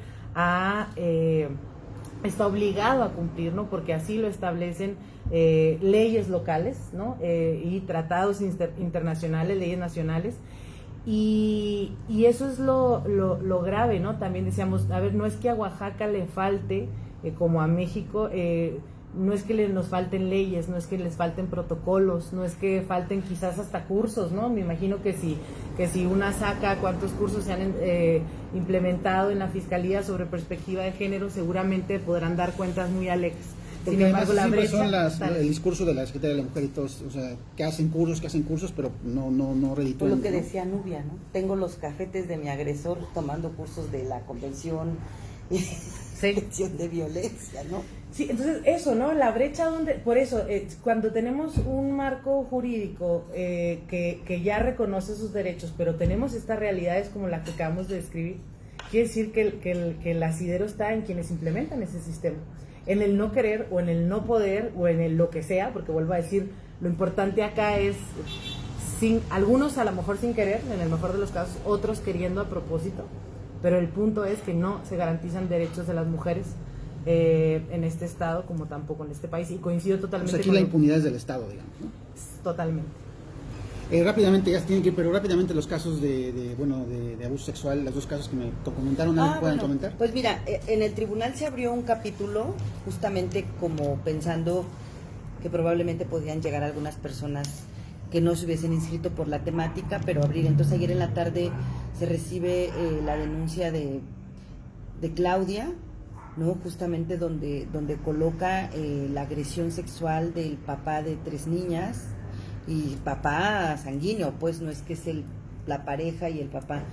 está obligado a cumplir, ¿no? Porque así lo establecen leyes locales, ¿no? Y tratados internacionales, leyes nacionales. Y eso es lo grave, ¿no? También decíamos, a ver, no es que a Oaxaca le falte, como a México, no es que nos falten leyes, no es que les falten protocolos, no es que falten quizás hasta cursos, ¿no? Me imagino que si una saca cuántos cursos se han implementado en la Fiscalía sobre perspectiva de género, seguramente podrán dar cuentas muy alegres. Porque Sin embargo, la brecha son el discurso de la Secretaría de la Mujer y todos, o sea, que hacen cursos, pero no reditúan. Lo que ¿no? decía Nubia, ¿no? Tengo los cafetes de mi agresor tomando cursos de la Convención y Prevención de Violencia, ¿no? Sí, entonces eso, ¿no? La brecha donde, por eso, cuando tenemos un marco jurídico que ya reconoce sus derechos, pero tenemos estas realidades como la que acabamos de describir, quiere decir que el asidero está en quienes implementan ese sistema, en el no querer o en el no poder o en el lo que sea, porque vuelvo a decir, lo importante acá es, algunos a lo mejor sin querer, en el mejor de los casos, otros queriendo a propósito, pero el punto es que no se garantizan derechos de las mujeres en este estado como tampoco en este país, y coincido totalmente. O sea, aquí la impunidad es del Estado, digamos, ¿no? Totalmente. Rápidamente, ya se tienen que ir, pero rápidamente los casos de abuso sexual, los dos casos que me comentaron, ¿algo puedan comentar? Pues mira, en el tribunal se abrió un capítulo justamente como pensando que probablemente podían llegar algunas personas que no se hubiesen inscrito por la temática, pero abrir. Entonces ayer en la tarde se recibe la denuncia de Claudia, ¿no? Justamente donde coloca la agresión sexual del papá de 3 niñas, y papá sanguíneo, pues no es que es la pareja y el papá,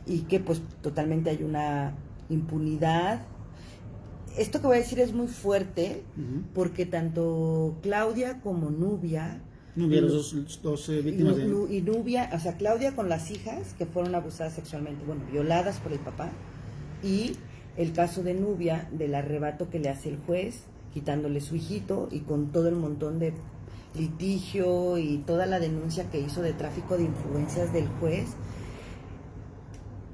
y que pues totalmente hay una impunidad. Esto que voy a decir es muy fuerte, porque tanto Claudia como Nubia, los dos víctimas y Nubia, o sea, Claudia con las hijas que fueron abusadas sexualmente, bueno, violadas por el papá, y el caso de Nubia, del arrebato que le hace el juez, quitándole su hijito, y con todo el montón de litigio y toda la denuncia que hizo de tráfico de influencias del juez.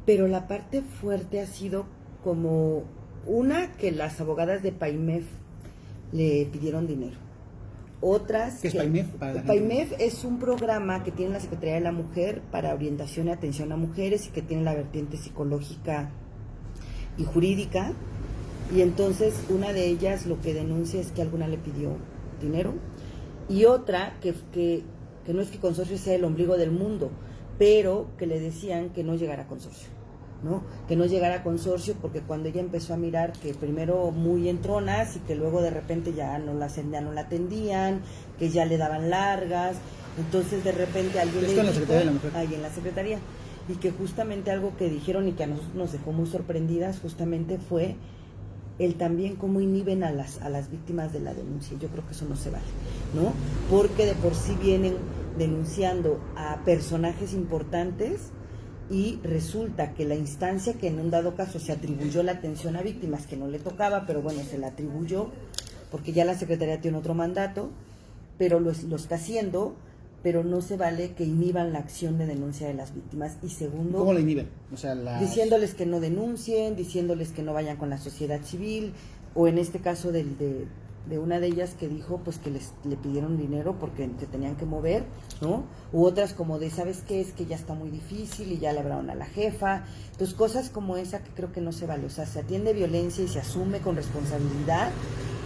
Pero la parte fuerte ha sido como que las abogadas de PAIMEF le pidieron dinero. Otras ¿Qué es PAIMEF? PAIMEF es un programa que tiene la Secretaría de la Mujer para orientación y atención a mujeres, y que tiene la vertiente psicológica y jurídica. Y entonces una de ellas lo que denuncia es que alguna le pidió dinero, y otra que no es que Consorcio sea el ombligo del mundo, pero que le decían que no llegara a Consorcio. ¿no? Que no llegara a consorcio, porque cuando ella empezó a mirar que primero muy entronas y que luego de repente ya no la atendían, que ya le daban largas, entonces de repente alguien Esto en la Secretaría de la Mujer. ahí en la Secretaría, y que justamente algo que dijeron y que a nosotros nos dejó muy sorprendidas justamente fue el también cómo inhiben a las víctimas de la denuncia. Yo creo que eso no se vale, ¿no? Porque de por sí vienen denunciando a personajes importantes y resulta que la instancia que en un dado caso se atribuyó la atención a víctimas que no le tocaba, pero bueno, se la atribuyó porque ya la Secretaría tiene otro mandato, pero lo está haciendo, pero no se vale que inhiban la acción de denuncia de las víctimas. Y segundo, ¿cómo la inhiben? O sea, diciéndoles que no denuncien, diciéndoles que no vayan con la sociedad civil, o en este caso de una de ellas que dijo pues que le pidieron dinero porque se tenían que mover, ¿no? U otras como de, ¿sabes qué? Es que ya está muy difícil y ya le hablaron a la jefa. Entonces cosas como esa que creo que no se vale, o sea, se atiende violencia y se asume con responsabilidad,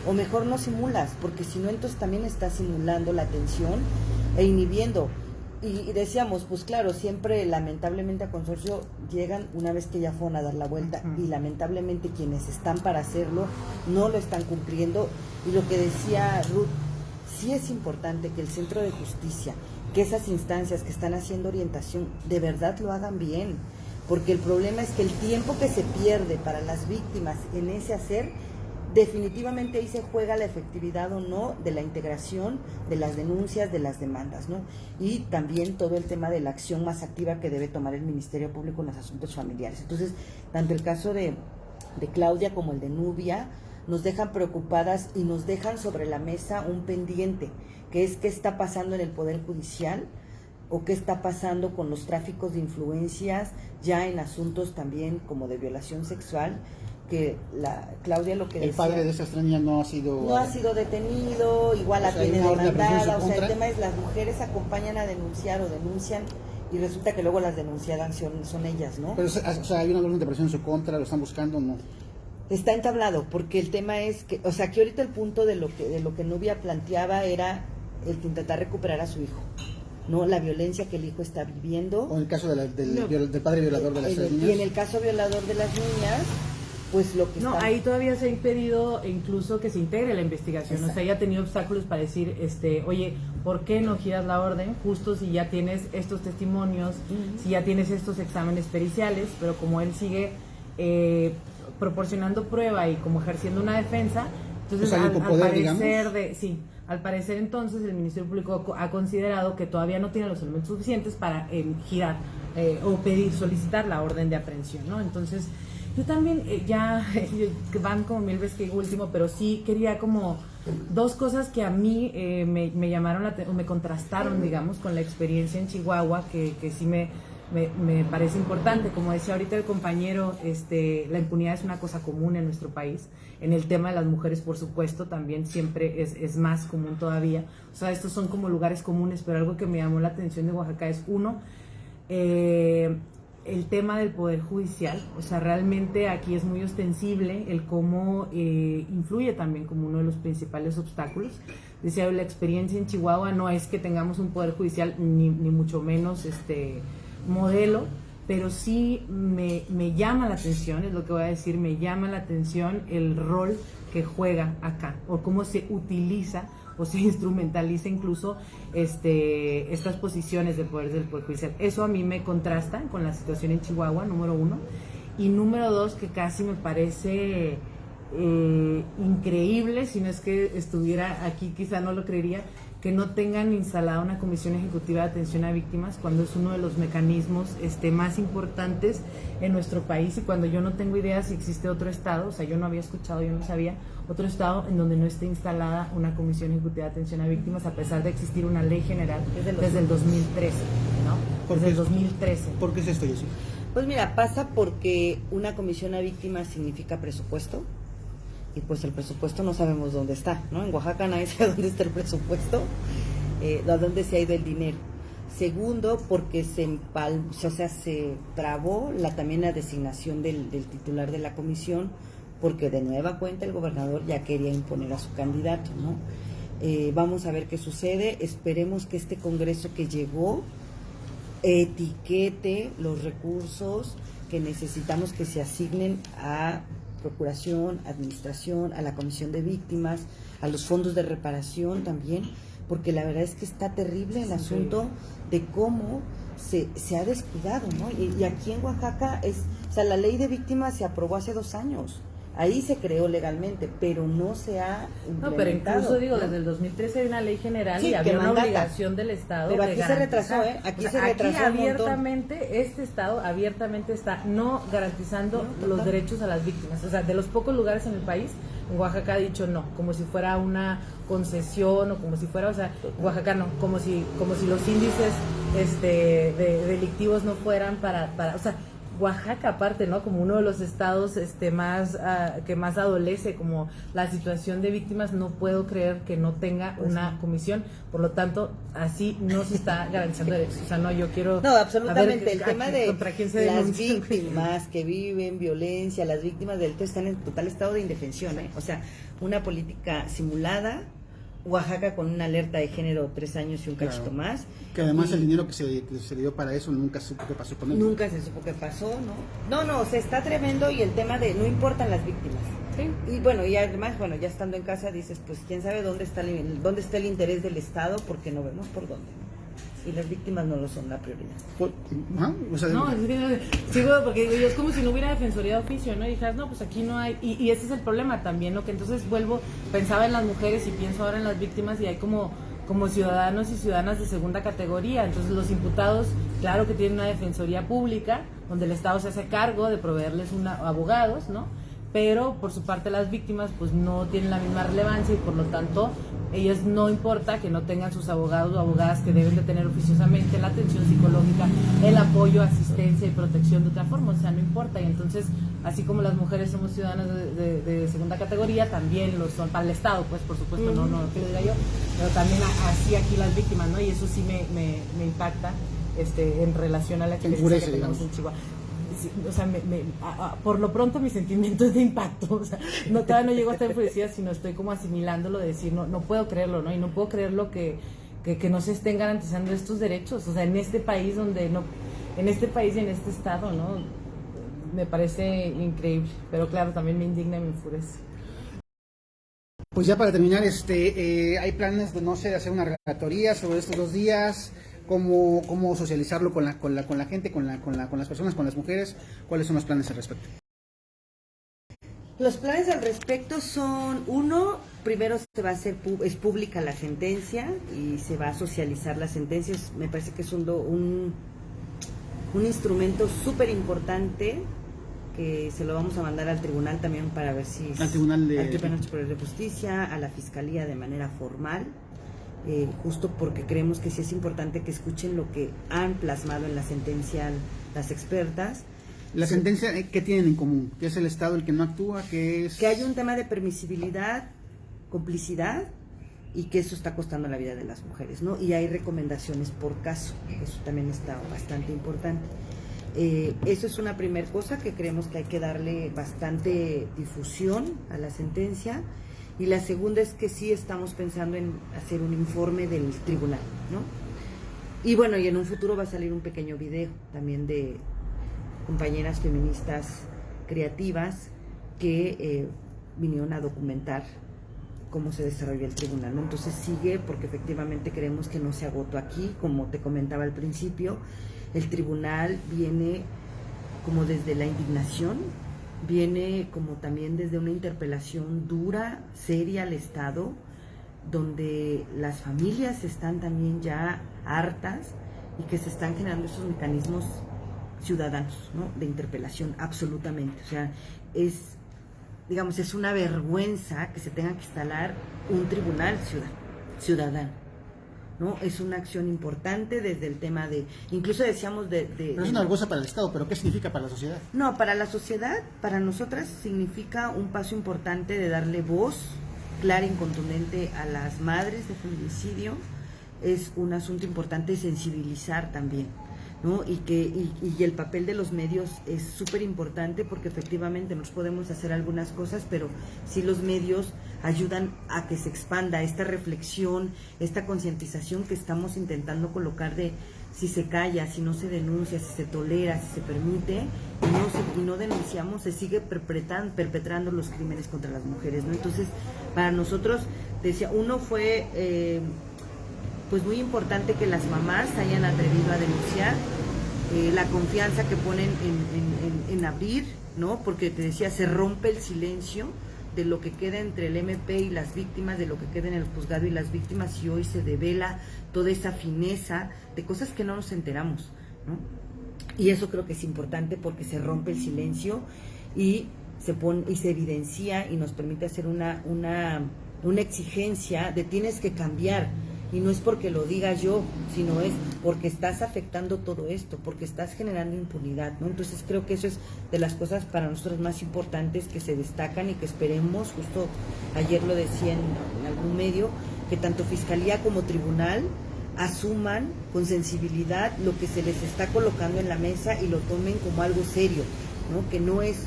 o mejor no simulas, porque si no entonces también estás simulando la atención e inhibiendo. Y decíamos, pues claro, siempre lamentablemente a consorcio llegan una vez que ya fueron a dar la vuelta, y lamentablemente quienes están para hacerlo no lo están cumpliendo. Y lo que decía Ruth, sí es importante que el Centro de Justicia, que esas instancias que están haciendo orientación, de verdad lo hagan bien, porque el problema es que el tiempo que se pierde para las víctimas en ese hacer, definitivamente ahí se juega la efectividad o no de la integración de las denuncias, de las demandas, ¿no? Y también todo el tema de la acción más activa que debe tomar el Ministerio Público en los asuntos familiares. Entonces, tanto el caso de Claudia como el de Nubia nos dejan preocupadas y nos dejan sobre la mesa un pendiente, que es qué está pasando en el Poder Judicial o qué está pasando con los tráficos de influencias ya en asuntos también como de violación sexual, que Claudia lo que el decía, padre de esas tres niñas no ha sido detenido, igual la hay tiene una orden de aprehensión en demandada, su o sea, el contra. tema es las mujeres acompañan a denunciar o denuncian y resulta que luego las denunciadas son ellas, ¿no? Pero, o sea, hay una orden de presión en su contra, lo están buscando, ¿no? Está entablado, porque el tema es que, o sea, que ahorita el punto de lo que Nubia planteaba era el que intentar recuperar a su hijo, ¿no? La violencia que el hijo está viviendo. O en el caso del padre violador de las tres niñas. Y en el caso violador de las niñas, pues lo que no, está... ahí todavía se ha impedido incluso que se integre la investigación. Exacto. O sea, ya ha tenido obstáculos para decir, oye, ¿por qué no giras la orden? Justo si ya tienes estos testimonios, si ya tienes estos exámenes periciales, pero como él sigue proporcionando prueba y como ejerciendo una defensa, entonces Pues al poder, parecer al parecer entonces el Ministerio Público ha considerado que todavía no tiene los elementos suficientes para girar o solicitar la orden de aprehensión, ¿no? Entonces yo también van como 1000 veces que digo último, pero sí quería como dos cosas que a mí me llamaron o me contrastaron, digamos, con la experiencia en Chihuahua, que sí me parece importante. Como decía ahorita el compañero, la impunidad es una cosa común en nuestro país. En el tema de las mujeres, por supuesto, también siempre es más común todavía. O sea, estos son como lugares comunes, pero algo que me llamó la atención de Oaxaca es, uno, el tema del Poder Judicial. O sea, realmente aquí es muy ostensible el cómo influye también como uno de los principales obstáculos. Decía, la experiencia en Chihuahua no es que tengamos un Poder Judicial ni mucho menos modelo, pero sí me llama la atención, es lo que voy a decir, me llama la atención el rol que juega acá, o cómo se utiliza o se instrumentaliza incluso estas posiciones de poder del Poder Judicial. Eso a mí me contrasta con la situación en Chihuahua, número uno, y número dos, que casi me parece increíble, si no es que estuviera aquí quizá no lo creería, que no tengan instalada una comisión ejecutiva de atención a víctimas cuando es uno de los mecanismos más importantes en nuestro país, y cuando yo no tengo idea si existe otro estado, o sea, yo no había escuchado, yo no sabía otro estado en donde no esté instalada una comisión ejecutiva de atención a víctimas, a pesar de existir una ley general desde el 2013, ¿no? Desde el 2013. ¿Por qué es esto, Jessy? Pues mira, pasa porque una comisión a víctimas significa presupuesto, y pues el presupuesto no sabemos dónde está, ¿no? En Oaxaca nadie sabe dónde está el presupuesto, a dónde se ha ido el dinero. Segundo, porque se trabó también la designación del titular de la comisión, porque de nueva cuenta el gobernador ya quería imponer a su candidato, ¿no? Vamos a ver qué sucede. Esperemos que este Congreso que llegó etiquete los recursos que necesitamos que se asignen a Procuración, Administración, a la Comisión de Víctimas, a los fondos de reparación también, porque la verdad es que está terrible el asunto de cómo se ha descuidado, ¿no? Y aquí en Oaxaca o sea, la ley de víctimas se aprobó hace 2 años. Ahí se creó legalmente, pero no se ha implementado. No, pero incluso digo, ¿no? desde el 2013 hay una ley general Sí, y que había una mandata. obligación del Estado Pero de aquí se garantizar. retrasó, ¿eh? Aquí O sea, se retrasó aquí un montón. abiertamente, este Estado abiertamente está no garantizando los derechos a las víctimas. O sea, de los pocos lugares en el país, en Oaxaca ha dicho no, como si fuera una concesión o como si fuera, o sea, Oaxaca no, como si los índices delictivos no fueran para, o sea, Oaxaca aparte, ¿no? Como uno de los estados más que más adolece como la situación de víctimas, no puedo creer que no tenga una comisión, por lo tanto, así no se está garantizando derechos. O sea, no, yo quiero... No, absolutamente, el tema de contra quién se las denuncia. víctimas que viven violencia, las víctimas del delito están en total estado de indefensión, ¿eh? O sea, una política simulada, Oaxaca con una alerta de género 3 años y un cachito más. Que además Y el dinero que se dio para eso nunca supo qué pasó con él. nunca se supo qué pasó, ¿no? No, o sea, está tremendo y el tema de no importan las víctimas. Sí. Y bueno, y además, bueno, ya estando en casa dices, pues quién sabe dónde está el interés del Estado, porque no vemos por dónde, ¿no? Y las víctimas no lo son la prioridad. O sea, No, es que, sigo, porque digo, es como si no hubiera defensoría de oficio, ¿no? Y dijeras, no, pues aquí no hay, y ese es el problema también, ¿no? Que entonces pensaba en las mujeres y pienso ahora en las víctimas y hay como ciudadanos y ciudadanas de segunda categoría. Entonces los imputados, claro que tienen una defensoría pública, donde el Estado se hace cargo de proveerles abogados, ¿no? Pero por su parte las víctimas pues no tienen la misma relevancia y por lo tanto ellas no importa que no tengan sus abogados o abogadas que deben de tener oficiosamente la atención psicológica, el apoyo, asistencia y protección de otra forma, o sea, no importa. Y entonces, así como las mujeres somos ciudadanas de segunda categoría, también lo son para el Estado, pues por supuesto, no que lo diga yo, pero también así aquí las víctimas, ¿no? Y eso sí me impacta en relación a la experiencia que tenemos en Chihuahua. Sí, o sea, por lo pronto mi sentimiento es de impacto, o sea, todavía no llego a estar enfurecida, sino estoy como asimilándolo, de decir, no puedo creerlo, ¿no? Y no puedo creerlo que no se estén garantizando estos derechos, o sea, en este país en este país y en este estado, ¿no? Me parece increíble, pero claro, también me indigna y me enfurece. pues ya para terminar, hay planes de, no sé, de hacer una relatoría sobre estos 2 días, cómo socializarlo con la gente, con las personas, con las mujeres. ¿Cuáles son los planes al respecto? Los planes al respecto son, primero se va a hacer, es pública la sentencia y se va a socializar las sentencias. Me parece que es un instrumento súper importante que se lo vamos a mandar al tribunal también para ver si... Al Tribunal Superior de Justicia, a la Fiscalía de manera formal. Justo porque creemos que sí es importante que escuchen lo que han plasmado en la sentencia las expertas. La sentencia, ¿qué tienen en común? ¿Qué es el Estado el que no actúa? ¿Qué es? Que hay un tema de permisibilidad, complicidad y que eso está costando la vida de las mujeres, ¿no? Y hay recomendaciones por caso, eso también está bastante importante. Eso es una primera cosa que creemos que hay que darle bastante difusión a la sentencia. Y la segunda es que sí estamos pensando en hacer un informe del tribunal, ¿no? Y bueno, y en un futuro va a salir un pequeño video también de compañeras feministas creativas que vinieron a documentar cómo se desarrolla el tribunal, ¿no? Entonces sigue, porque efectivamente creemos que no se agotó aquí, como te comentaba al principio. El tribunal viene como desde la indignación, viene como también desde una interpelación dura, seria al Estado, donde las familias están también ya hartas y que se están generando esos mecanismos ciudadanos, ¿no? De interpelación, absolutamente. O sea, es una vergüenza que se tenga que instalar un tribunal ciudadano, ¿no? Es una acción importante desde el tema de, incluso decíamos Pero es una vergüenza para el Estado, pero ¿qué significa para la sociedad? No, para la sociedad, para nosotras significa un paso importante de darle voz clara y contundente a las madres de feminicidio. Es un asunto importante de sensibilizar también, ¿no? Y el papel de los medios es súper importante, porque efectivamente nos podemos hacer algunas cosas, pero sí los medios ayudan a que se expanda esta reflexión, esta concientización que estamos intentando colocar de si se calla, si no se denuncia, si se tolera, si se permite y no denunciamos, se sigue perpetrando los crímenes contra las mujeres, ¿no? Entonces, para nosotros, decía, uno fue pues muy importante que las mamás se hayan atrevido a denunciar, la confianza que ponen en abrir, ¿no? Porque te decía, se rompe el silencio de lo que queda entre el MP y las víctimas, de lo que queda en el juzgado y las víctimas, y hoy se devela toda esa fineza de cosas que no nos enteramos, ¿no? Y eso creo que es importante porque se rompe el silencio y se evidencia y nos permite hacer una exigencia de tienes que cambiar. Y no es porque lo diga yo, sino es porque estás afectando todo esto, porque estás generando impunidad, ¿no? Entonces creo que eso es de las cosas para nosotros más importantes que se destacan y que esperemos, justo ayer lo decía en algún medio, que tanto Fiscalía como Tribunal asuman con sensibilidad lo que se les está colocando en la mesa y lo tomen como algo serio, ¿no? Que no es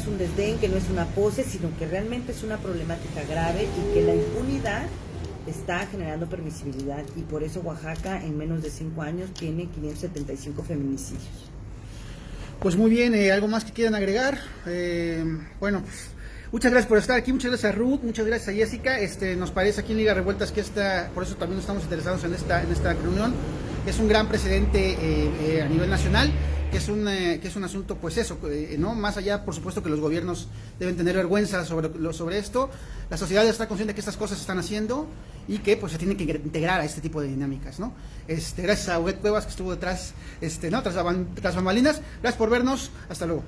un desdén, que no es una pose, sino que realmente es una problemática grave y que la impunidad está generando permisibilidad, y por eso Oaxaca en menos de 5 años tiene 575 feminicidios. Pues muy bien, ¿algo más que quieran agregar? Bueno, pues, muchas gracias por estar aquí, muchas gracias a Ruth, muchas gracias a Jessica. Nos parece aquí en Liga Revueltas que por eso también estamos interesados en esta reunión, que es un gran precedente a nivel nacional, que es un asunto, pues eso, no más allá, por supuesto que los gobiernos deben tener vergüenza sobre esto. La sociedad está consciente de que estas cosas se están haciendo y que pues se tienen que integrar a este tipo de dinámicas, ¿no? Gracias a Huguet Cuevas, que estuvo detrás, tras bambalinas. Gracias por vernos, hasta luego.